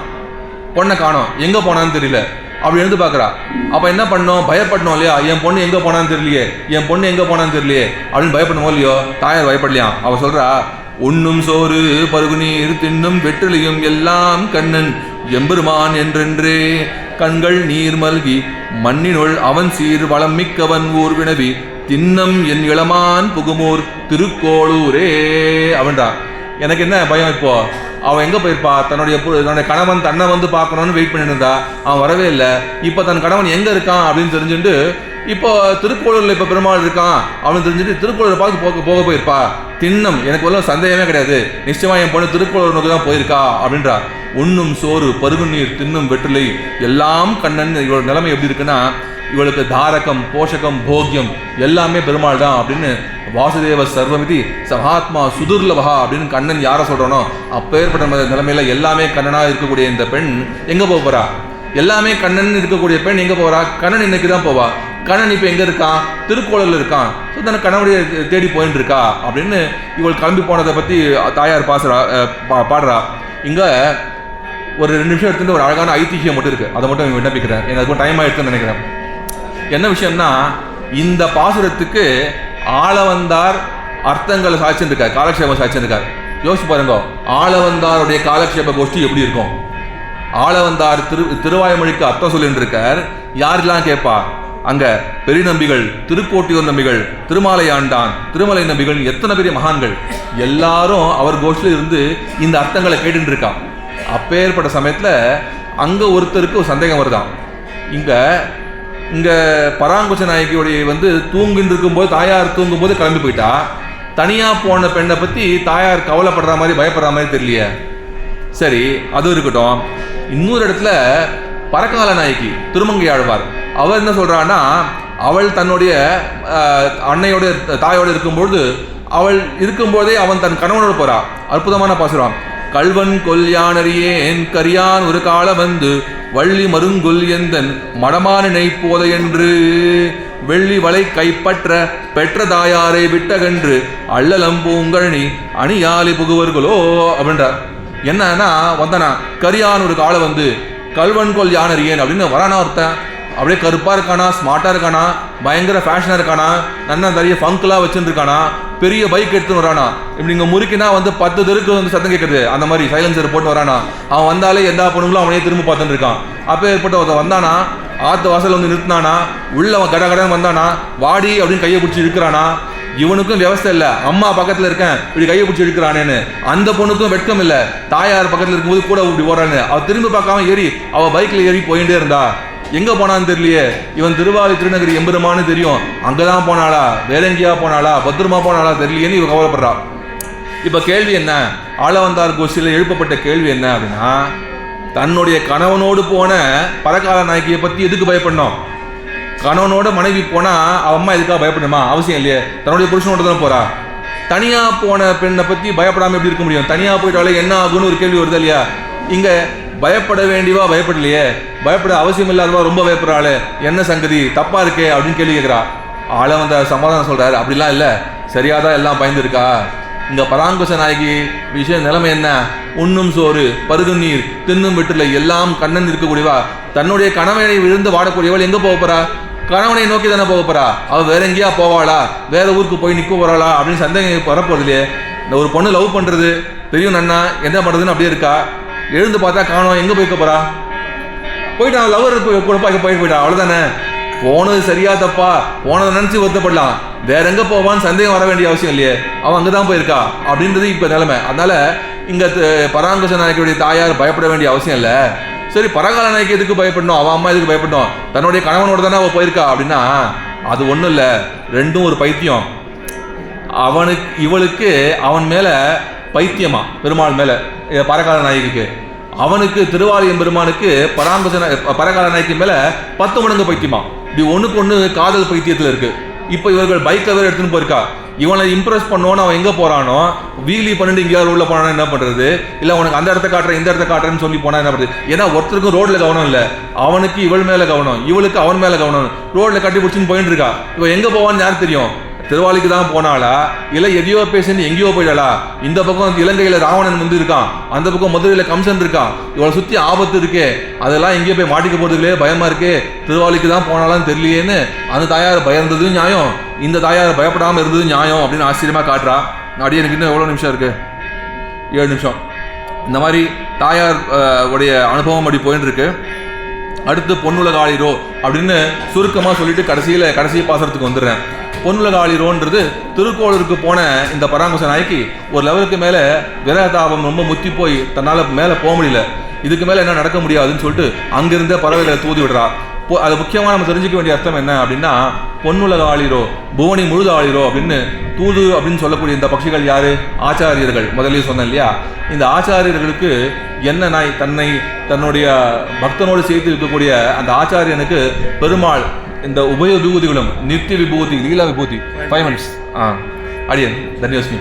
பொண்ணை காணோம், எங்கே போனான்னு தெரியல. அப்படி எழுந்து பார்க்குறா. அப்போ என்ன பண்ணோம், பயப்படணும் இல்லையா, என் பொண்ணு எங்கே போனான்னு தெரியலையே அப்படின்னு பயப்படணுமோ இல்லையோ. தாயார் பயப்படலையா. அவள் சொல்கிறா, உண்ணும் சோறு பருகு நீர் தின்னும் வெற்றிலையும் எல்லாம் கண்ணன் எம்பெருமான் என்றென்றே கண்கள் நீர் மல்கி மண்ணினுள் அவன் சீர் வளம் மிக்கவன் ஊர் வினவி தின்னம் என் இளமான் புகுமூர் திருக்கோளூரே அப்படின்றா. எனக்கு என்ன பயம், இப்போ அவன் எங்கே போயிருப்பா, தன்னுடைய கணவன் தன்னை வந்து பார்க்கணும்னு வெயிட் பண்ணிட்டு இருந்தா, அவன் வரவே இல்லை. இப்போ தன் கணவன் எங்கே இருக்கான் அப்படின்னு தெரிஞ்சுட்டு இப்போ திருக்கோளூரில் இப்போ பெருமாள் இருக்கான் அப்படின்னு தெரிஞ்சுட்டு திருக்கோளூரை பார்த்து போக போயிருப்பா. தின்னம் எனக்கு உள்ள சந்தேகமே கிடையாது, நிச்சயமா என் பொண்ணு திருக்கோளூர் நோக்கி தான் போயிருக்கா அப்படின்றா. உண்ணும் சோறு பருகு நீர் தின்னும் வெற்றிலை எல்லாம் கண்ணன். இவளோட நிலைமை எப்படி இருக்குன்னா, இவளுக்கு தாரகம் போஷகம் போக்கியம் எல்லாமே பெருமாள் தான் அப்படின்னு வாசுதேவ சர்வமிதி சகாத்மா சுதுர்லபா அப்படின்னு கண்ணன் யாரை சொல்கிறானோ அப்பேற்பட்ட நிலைமையில் எல்லாமே கண்ணனாக இருக்கக்கூடிய இந்த பெண் எங்கே போகிறா? எல்லாமே கண்ணன் இருக்கக்கூடிய பெண் எங்கே போகிறா? கண்ணன் இன்னைக்கு தான் போவா. கண்ணன் இப்போ எங்கே இருக்கான்? திருக்கோளத்தில் இருக்கான். ஸோ தன்னை கண்ணனுடைய தேடி போயின்னு இருக்கா அப்படின்னு இவள் கிளம்பி போனதை பற்றி தாயார் பாடுறா. இங்கே ஒரு 2 நிமிஷம் எடுத்துட்டு ஒரு அழகான ஐதிஹ்யம் மட்டும் இருக்குது, அதை மட்டும் விண்ணப்பிக்கிறேன். எனக்கு டைம் ஆகிடுச்சுன்னு நினைக்கிறேன். என்ன விஷயம்னா, இந்த பாசுரத்துக்கு ஆளவந்தார் அர்த்தங்களை சாட்சிருக்கார், காலக்ஷேபம் சாட்சிருக்கார். யோசிச்சு பாருங்க, ஆளவந்தாருடைய காலக்ஷேப கோஷ்டி எப்படி இருக்கும்? ஆளவந்தார் திருவாய்மொழிக்கு அர்த்தம் சொல்லிட்டு இருக்கார். யாரெல்லாம் கேட்பா? அங்க பெரிய நம்பிகள், திருக்கோட்டியூர் நம்பிகள், திருமாலை ஆண்டான், திருமலை நம்பிகள், எத்தனை பெரிய மகான்கள் எல்லாரும் அவர் கோஷ்டில இருந்து இந்த அர்த்தங்களை கேட்டுட்டு இருக்கா. அப்பேற்பட்ட சமயத்துல அங்க ஒருத்தருக்கு ஒரு சந்தேகம் வருதான். இங்க பராங்குச நாயகியோடைய தூங்கிட்டு இருக்கும்போது, தாயார் தூங்கும்போது கிளம்பி போயிட்டா. தனியா போன பெண்ணை பத்தி தாயார் கவலைப்படுற மாதிரி பயப்படுற மாதிரி தெரியலையே. சரி, அது இருக்கட்டும். இன்னொரு இடத்துல பரகால நாயகி திருமங்கை ஆழ்வார் அவர் என்ன சொல்றான்னா, அவள் தன்னுடைய அன்னையோட தாயோடு இருக்கும்பொழுது, அவள் இருக்கும்போதே அவன் தன் கணவனோடு போறா. அற்புதமான பாசுரம். கல்வன் கொல்யானறியேன் கரியான் ஒரு கால வள்ளி மருங்கொல் எந்தன் மடமான நெய்ப்போத என்று வெள்ளி வளை கைப்பற்ற பெற்ற தாயாரை விட்டகன்று அள்ளலம்பூங்கழனி அணியாலி புகுவர்களோ அப்படின்றார். என்னன்னா, வந்தனா கரியான் ஒரு கால கல்வன் கொல் யானறியேன் அப்படின்னு வரானா ஒருத்தன். அப்படியே கருப்பாக இருக்கானா, ஸ்மார்ட்டாக இருக்கானா, பயங்கர ஃபேஷனாக இருக்கானா, நல்லா நிறைய ஃபங்க்லாம் வச்சுருக்கானா, பெரிய பைக் எடுத்துன்னு வரானா. இப்படி இங்கே முறுக்கினா 10 தெருக்கு சத்தம் கேட்குறது, அந்த மாதிரி சைலன்சர் போட்டு வரானா. அவன் வந்தாலே எல்லா பொண்ணுங்களும் அவனையே திரும்ப பார்த்துட்டு இருக்கான். அப்போ ஏற்பட்ட ஒருத்தன் வந்தானா, ஆற்று வாசல் நிறுத்தினானா, உள்ள அவன் கடகடன்னு வந்தானா, வாடி அப்படின்னு கையை பிடிச்சி இருக்கிறானா. இவனுக்கும் வியவஸ்தை இல்லை, அம்மா பக்கத்தில் இருக்கேன் இப்படி கையை பிடிச்சி எடுக்கிறானேன்னு. அந்த பொண்ணுக்கும் வெட்கம் இல்லை, தாயார் பக்கத்தில் இருக்கும்போது கூட இப்படி ஓடுறான்னு. அவள் திரும்பி பார்க்காம ஏறி அவள் பைக்கில் ஏறி போயிட்டே இருந்தா. எங்கே போனான்னு தெரியலையே. இவன் திருவாலி திருநகரி எம்பெருமானு தெரியும், அங்கே தான் போனாளா, வேற எங்கேயா போனாளா, பத்திரமா போனாளா தெரியலையேன்னு இவன் கவலைப்படுறா. இப்போ கேள்வி என்ன? ஆளவந்தார் கோஷ்டியில் எழுப்பப்பட்ட கேள்வி என்ன அப்படின்னா, தன்னுடைய கணவனோடு போன பரகால நாயகியை பற்றி எதுக்கு பயப்படணும்? கணவனோட மனைவி போனா அவன் அம்மா எதுக்காக பயப்படணுமா? அவசியம் இல்லையே. தன்னுடைய புருஷனோட தான் போறா. தனியா போன பெண்ணை பத்தி பயப்படாம எப்படி இருக்க முடியும்? தனியா போயிட்டாலே என்ன ஆகுன்னு ஒரு கேள்வி வருது இல்லையா? இங்க பயப்பட வேண்டியவா பயப்படலையே, பயப்பட அவசியம் இல்லாதவா ரொம்ப பயப்படுறாளே, என்ன சங்கதி தப்பா இருக்கே அப்படின்னு கேள்வி கேட்கிறா. ஆளை சமாதானம் சொல்றாரு, அப்படிலாம் இல்லை, சரியாதான் எல்லாம் பயந்துருக்கா. இங்க பராங்குச நாயகி விஷயம் நிலைமை என்ன? உண்ணும் சோறு பருகும் நீர் தின்னும் விட்டுல எல்லாம் கண்ணன் இருக்கக்கூடியவா. தன்னுடைய கணவனை விழுந்து வாடக்கூடியவள் எங்க போக போறா? கணவனை நோக்கி தானே போக போறா. அவள் வேற எங்கேயா போவாளா, வேற ஊருக்கு போய் நிற்க போறாளா அப்படின்னு சந்தேகம் வரப்போறது இல்லையே. இந்த ஒரு பொண்ணு லவ் பண்றது தெரியும், நன்னா என்ன பண்றதுன்னு அப்படியே இருக்கா. எழுந்து பார்த்தா காணோம், எங்க போய்க்க போறா? போயிட்டான், லவர் கூட போயிட்டா, அவ்வளவுதானே. போனது சரியா தப்பா, போனதை நினைச்சு வருத்தப்படலாம், வேற எங்க போவான்னு சந்தேகம் வர வேண்டிய அவசியம் இல்லையே. அவன் அங்கதான் போயிருக்கா அப்படின்றது இப்ப நிலைமை. அதனால இங்க பராங்குச நாயகியுடைய தாயார் பயப்பட வேண்டிய அவசியம் இல்லை. சரி, பரகால நாயகி எதுக்கு பயப்படணும்? அவன் அம்மா எதுக்கு பயப்படணும்? தன்னுடைய கணவனோட தானே அவள் போயிருக்கா அப்படின்னா அது ஒன்றும் இல்லை, ரெண்டும் ஒரு பைத்தியம். இவளுக்கு அவன் மேல பைத்தியமா, பெருமாள் மேல, பரகால நாயகிக்கு. அவனுக்கு திருவாலி எம்பெருமானுக்கு பரகால நாயகி மேல 10 மடங்கு பைத்தியமா. இப்படி ஒண்ணுக்கு ஒண்ணு காதல் பைத்தியத்தில் இருக்கு. இப்போ இவர்கள் பைக்கை வேற எடுத்துன்னு போயிருக்கா. இவனை இம்ப்ரெஸ் பண்ணோன்னு அவன் எங்கே போறானோ, வீலி பண்ணிட்டு எங்கேயாவது உள்ள போனான்னு என்ன பண்றது? இல்லை உனக்கு அந்த இடத்த காட்டுறேன் இந்த இடத்த காட்டுறேன்னு சொல்லி போனா என்ன பண்ணுறது? ஏன்னா ஒருத்தருக்கும் ரோட்ல கவனம் இல்லை, அவனுக்கு இவள் மேல கவனம், இவளுக்கு அவன் மேல கவனம். ரோட்ல கட்டி பிடிச்சின்னு போயிட்டு இருக்கா. இவன் எங்க போவான்னு யாருக்கு தெரியும்? திருவாலிக்கு தான் போனாளா, இல்லை எதையோ பேசிட்டு எங்கேயோ போயிடாளா? இந்த பக்கம் இலங்கையில ராவணன் இருக்கான், அந்த பக்கம் மதுரையில கம்சன் இருக்கான், இவளை சுத்தி ஆபத்து இருக்கே, அதெல்லாம் எங்கேயோ போய் மாட்டிக்க போறதுலே பயமா இருக்கே, திருவாலிக்கு தான் போனாலான்னு தெரியலையேன்னு அந்த தாயார் பயந்ததும் நியாயம், இந்த தாயார் பயப்படாம இருந்தது நியாயம் அப்படின்னு ஆச்சரியமா காட்டுறா. அடி எனக்கு இன்னும் எவ்வளவு நிமிஷம் இருக்கு? 7 நிமிஷம். இந்த மாதிரி தாயார் உடைய அனுபவம் அப்படி போயின்னு இருக்கு. அடுத்து பொன்னுலக ஆளிரோ அப்படின்னு சுருக்கமாக சொல்லிட்டு கடைசி பாசனத்துக்கு வந்துடுறேன். பொன்னுலக ஆளிரோன்றது திருக்கோளூருக்கு போன இந்த பராங்குச நாய்க்கு ஒரு லெவலுக்கு மேலே விரகதாபம் ரொம்ப முத்தி போய் தன்னால் மேலே போக முடியல, இதுக்கு மேலே என்ன நடக்க முடியாதுன்னு சொல்லிட்டு அங்கிருந்தே பறவைகளை தூதி விடுறா. அது முக்கியமாக நம்ம தெரிஞ்சுக்க வேண்டிய அர்த்தம் என்ன அப்படின்னா, பொன்னுலக ஆளிரோ புவனி முழுத ஆளிரோ அப்படின்னு தூது அப்படின்னு சொல்லக்கூடிய இந்த பட்சிகள் யாரு? ஆச்சாரியர்கள். முதலே சொன்னேன் இல்லையா, இந்த ஆச்சாரியர்களுக்கு என்ன நாய் தன்னுடைய பக்தனோடு சேர்த்து இருக்கக்கூடிய அந்த ஆச்சாரியனுக்கு பெருமாள் இந்த உபய விபூதிகளும் நித்திய விபூதி லீலா விபூதி 5 minutes அடியன் தன்யோஸ்மி.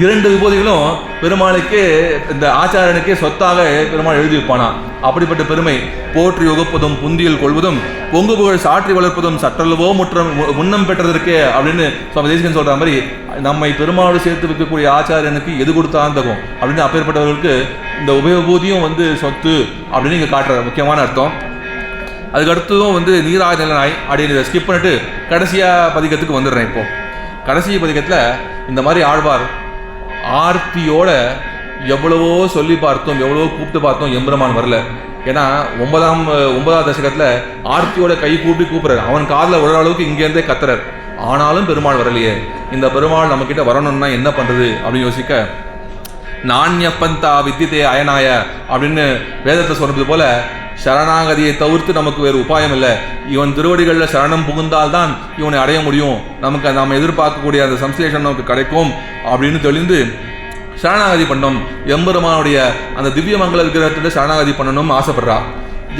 2 விபூதிகளும் பெருமாளுக்கே இந்த ஆச்சாரியனுக்கே சொத்தாக பெருமாள் எழுதி வைப்பானா. அப்படிப்பட்ட பெருமை போற்றி உகப்பதும் புந்தியில் கொள்வதும் பொங்கு புகழ் சாற்றி வளர்ப்பதும் சற்றளவோ முன்னம் பெற்றதற்கே அப்படின்னு சுவாமி தேசிகன் சொல்ற மாதிரி நம்மை பெருமாளோடு சேர்த்து வைக்கக்கூடிய ஆச்சாரியனுக்கு எது கொடுத்தாந்தகும் அப்படின்னு அப்பேற்பட்டவர்களுக்கு இந்த உபயோகபூதியும் சொத்து அப்படின்னு இங்கே காட்டுற முக்கியமான அர்த்தம். அதுக்கு அடுத்ததும் நீராய் நிலனாய் அப்படின்னு ஸ்கிப் பண்ணிட்டு கடைசியாக பதிகத்துக்கு வந்துடுறேன். இப்போ கடைசி பதிகத்தில் இந்த மாதிரி ஆழ்வார் ஆர்த்தியோட எவ்வளவோ சொல்லி பார்த்தோம், எவ்வளவோ கூப்பிட்டு பார்த்தோம், எம்பெருமான் வரல. ஏன்னா 9ஆம் தசகத்தில் ஆர்த்தியோட கை கூப்பிடுறாரு. அவன் காதில் விழுற அளவுக்கு இங்கேருந்தே கத்துறார். ஆனாலும் பெருமாள் வரலையே. இந்த பெருமாள் நம்மக்கிட்ட வரணும்னா என்ன பண்ணுறது அப்படின்னு யோசிக்க நாண்யப்பந்தா வித்தியதே அயனாய அப்படின்னு வேதத்தை சொன்னது போல சரணாகதியை தவிர்த்து நமக்கு வேறு உபாயம் இல்லை. இவன் திருவடிகளில் சரணம் புகுந்தால்தான் இவனை அடைய முடியும். நமக்கு நாம் எதிர்பார்க்கக்கூடிய அந்த சம்ஸ்லேஷன் நமக்கு கிடைக்கும் அப்படின்னு தெளிந்து சரணாகதி பண்ணோம். எம்பெருமானுடைய அந்த திவ்ய மங்கள விக்கிரகத்திட்ட சரணாகதி பண்ணணும்னு ஆசைப்படுறா.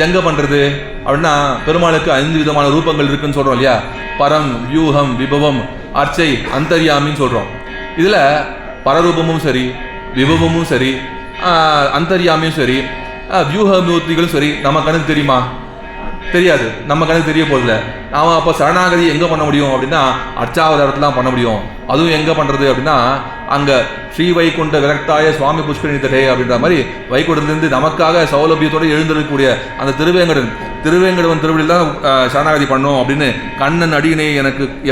எங்கே பண்ணுறது அப்படின்னா பெருமாளுக்கு 5 விதமான ரூபங்கள் இருக்குன்னு சொல்கிறோம் இல்லையா. பரம், வியூகம், விபவம், அர்ச்சை, அந்தர்யாமின்னு சொல்கிறோம். இதில் பரரூபமும் சரி, விபவமும் சரி, அந்தர்யாமியும் சரி, வியூகமூர்த்திகளும் சரி நம்ம கணக்கு தெரியுமா? தெரியாது. நம்ம கணக்கு தெரிய போதில்லை. நாம் அப்போ சரணாகதி எங்கே பண்ண முடியும் அப்படின்னா அர்ச்சாவதாரத்தில் பண்ண முடியும். அதுவும் எங்கே பண்ணுறது அப்படின்னா அங்கே ஸ்ரீ வைகுண்ட விரக்தாய சுவாமி புஷ்கரணி தடே அப்படின்ற மாதிரி வைகுண்டத்திலிருந்து நமக்காக சௌலபியத்தோடு எழுந்திருக்கக்கூடிய அந்த திருவேங்கடவன் திருவடியில் தான் சரணாகதி பண்ணோம் அப்படின்னு கண்ணன் அடியினை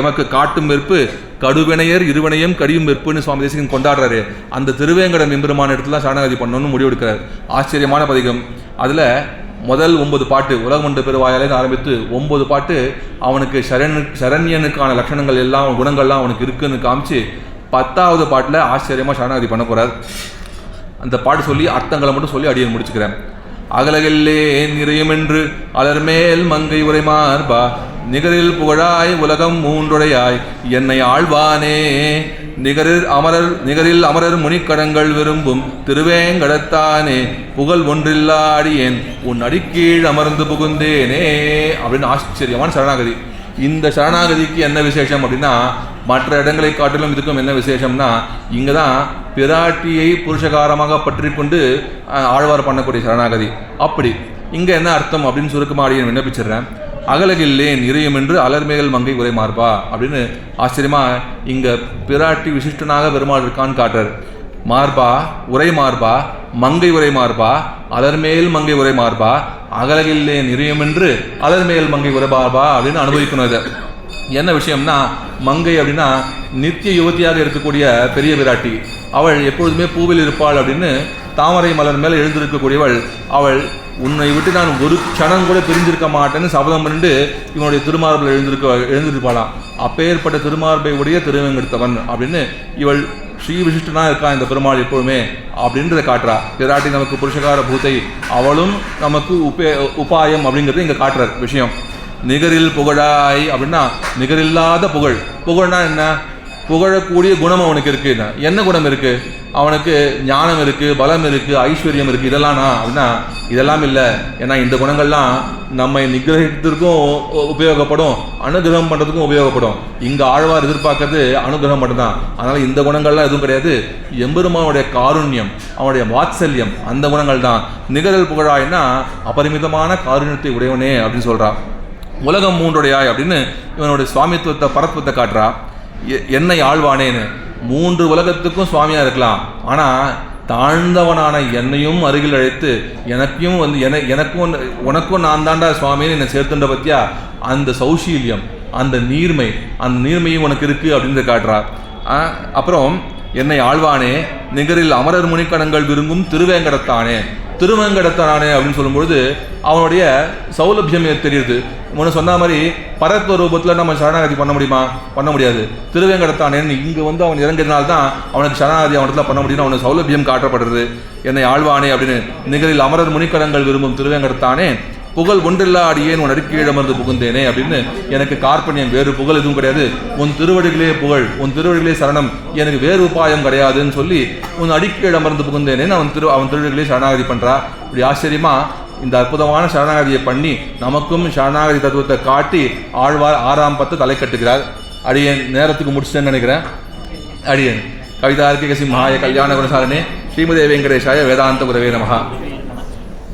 எமக்கு காட்டும் வெறுப்பு கடுவினையர் இருவினையும் கடியும் வெறுப்புன்னு சுவாமி தேசிகன் கொண்டாடுறாரு. அந்த திருவேங்கடம் எம்பெருமான இடத்துல சரணாகதி பண்ணணும்னு முடிவெடுக்கிறார். ஆச்சரியமான பதிகம். அதில் முதல் 9 பாட்டு உலகமண்ட பெருவாயாலே ஆரம்பித்து 9 பாட்டு அவனுக்கு சரண்யனுக்கான லட்சணங்கள் எல்லாம் குணங்கள்லாம் அவனுக்கு இருக்குன்னு காமிச்சு 10ஆவது பாட்டில் ஆச்சரியமாக சரணாகதி பண்ண போகிறார். அந்த பாட்டு சொல்லி அர்த்தங்களை மட்டும் சொல்லி அடியை முடிச்சுக்கிறேன். அகலகில்லே நிறையுமென்று அலர்மேல் மங்கை உரைமார்பா நிகரில் புகழாய் உலகம் 3உடையாய் என்னை ஆழ்வானே நிகரில் அமரர் முனிக்கடங்கள் விரும்பும் திருவேங்கடத்தானே புகழ் ஒன்றில்லாடியேன் உன் அடிக்கீழ் அமர்ந்து புகுந்தேனே அப்படின்னு ஆச்சரியமான சரணாகதி. இந்த சரணாகதிக்கு என்ன விசேஷம் அப்படின்னா மற்ற இடங்களை காட்டிலும் இதுக்கும் என்ன விசேஷம்னா இங்கே தான் பிராட்டியை புருஷகாரமாக பற்றி கொண்டு ஆழ்வார் பண்ணக்கூடிய சரணாகதி. அப்படி இங்கே என்ன அர்த்தம் அப்படின்னு சுருக்கமாக விண்ணப்பிச்சிடுறேன். அகலகில்லேன் இறையும் என்று அலர்மேல் மங்கை உரை மார்பா அப்படின்னு ஆச்சரியமாக இங்கே பிராட்டி விசிஷ்டனாக பெருமாள் இருக்கான்னு காட்டுறார். மார்பா உரை மார்பா மங்கை உரை மார்பா அலர்மேல் மங்கை உரை மார்பா அகலகில்லேன் இறையும் என்று அலர்மேல் மங்கை உரை மார்பா அப்படின்னு அனுபவிக்கணும். இதை என்ன விஷயம்னா மங்கை அப்படின்னா நித்திய யுவதியாக இருக்கக்கூடிய பெரிய பிராட்டி. அவள் எப்பொழுதுமே பூவில் இருப்பாள் அப்படின்னு தாமரை மலர் மேலே எழுந்திருக்கக்கூடியவள். அவள் உன்னை விட்டு நான் ஒரு க்ஷணம் கூட பிரிஞ்சிருக்க மாட்டேன்னு சபதம் பண்ணிட்டு இவனுடைய திருமார்பில் எழுந்திருப்பாளாம். அப்பேற்பட்ட திருமார்பை உடைய திருவேங்கடத்தவன் அப்படின்னு இவள் ஸ்ரீ விசிஷ்டனாக இருக்கா இந்த பெருமாள் எப்பொழுதுமே அப்படின்றத காட்டுறா. பிராட்டி நமக்கு புருஷகார பூத்தை, அவளும் நமக்கு உபாயம் அப்படிங்கிறது இங்கே காட்டுற விஷயம். நிகரில் புகழாய் அப்படின்னா நிகரில்லாத புகழ். புகழ்னா என்ன? புகழக்கூடிய குணம் அவனுக்கு இருக்குது. என்ன குணம் இருக்குது? அவனுக்கு ஞானம் இருக்குது, பலம் இருக்குது, ஐஸ்வர்யம் இருக்குது. இதெல்லாம் அப்படின்னா இதெல்லாம் இல்லை. ஏன்னா இந்த குணங்கள்லாம் நம்மை நிகிரகத்திற்கும் உபயோகப்படும், அனுகிரகம் பண்ணுறதுக்கும் உபயோகப்படும். இங்கே ஆழ்வார் எதிர்பார்க்கறது அனுகிரகம் மட்டும்தான். அதனால் இந்த குணங்கள்லாம் எதுவும் கிடையாது. எம்பெருமானுடைய காருண்யம், அவனுடைய வாத்சல்யம், அந்த குணங்கள் தான். நிகரில் புகழாய்னா அபரிமிதமான காருண்யத்தை உடையவனே அப்படின்னு சொல்கிறான். உலகம் 3உடையாய் அப்படின்னு இவனுடைய சுவாமித்துவத்தை பரத்துவத்தை காட்டுறா. என்னை ஆழ்வானேன்னு 3 உலகத்துக்கும் சுவாமியாக இருக்கலாம். ஆனால் தாழ்ந்தவனான என்னையும் அருகில் அழைத்து எனக்கும் எனக்கும் உனக்கும் நான் தாண்டா சுவாமின்னு என்னை சேர்த்துன்ற பற்றியா அந்த சௌஷீல்யம், அந்த நீர்மையும் உனக்கு இருக்குது அப்படின்றத காட்டுறா. அப்புறம் என்னை ஆழ்வானே நிகரில் அமரர் முனிக்கணங்கள் விரும்பும் திருவேங்கடத்தானே அப்படின்னு சொல்லும்பொழுது அவனுடைய சௌலபியம் தெரியுது. முன்ன சொன்ன மாதிரி பரத்வ ரூபத்தில் நம்ம சரணாகதி பண்ண முடியுமா? பண்ண முடியாது. திருவேங்கடத்தானேன்னு இங்கே அவன் இறங்கினால்தான் அவனுக்கு சரணாகதி அவனத்தில் பண்ண முடியும்னு அவனுக்கு சௌலபியம் காட்டப்படுறது. என்னை ஆழ்வானே அப்படின்னு நிகரில் அமரர் முனிக்கணங்கள் விரும்பும் திருவேங்கடத்தானே புகழ் ஒன்றில்லா அடியேன் உன் அடிக்கீழமர்ந்து புகுந்தேனே அப்படின்னு எனக்கு கார்பண்யம், வேறு புகழ் எதுவும் கிடையாது. உன் திருவடிகளே புகழ், உன் திருவடிகளே சரணம், எனக்கு வேறு உபாயம் கிடையாதுன்னு சொல்லி உன் அடிக்கீழமர்ந்து புகுந்தேனேன்னு அவன் திருவடிகளே சரணாகதி பண்ணுறா. இப்படி ஆச்சரியமாக இந்த அற்புதமான சரணாகதியை பண்ணி நமக்கும் சரணாகதி தத்துவத்தை காட்டி ஆழ்வார் 6ஆம் பத்து தலை கட்டுகிறார். அடியேன் நேரத்துக்கு முடிச்சிட்டேன்னு நினைக்கிறேன். அடியேன் கவிதார்க்கிக சிம்ஹாய கல்யாண குணசாலினே ஸ்ரீமதே வெங்கடேஷாய வேதாந்த குரவே நமஹ.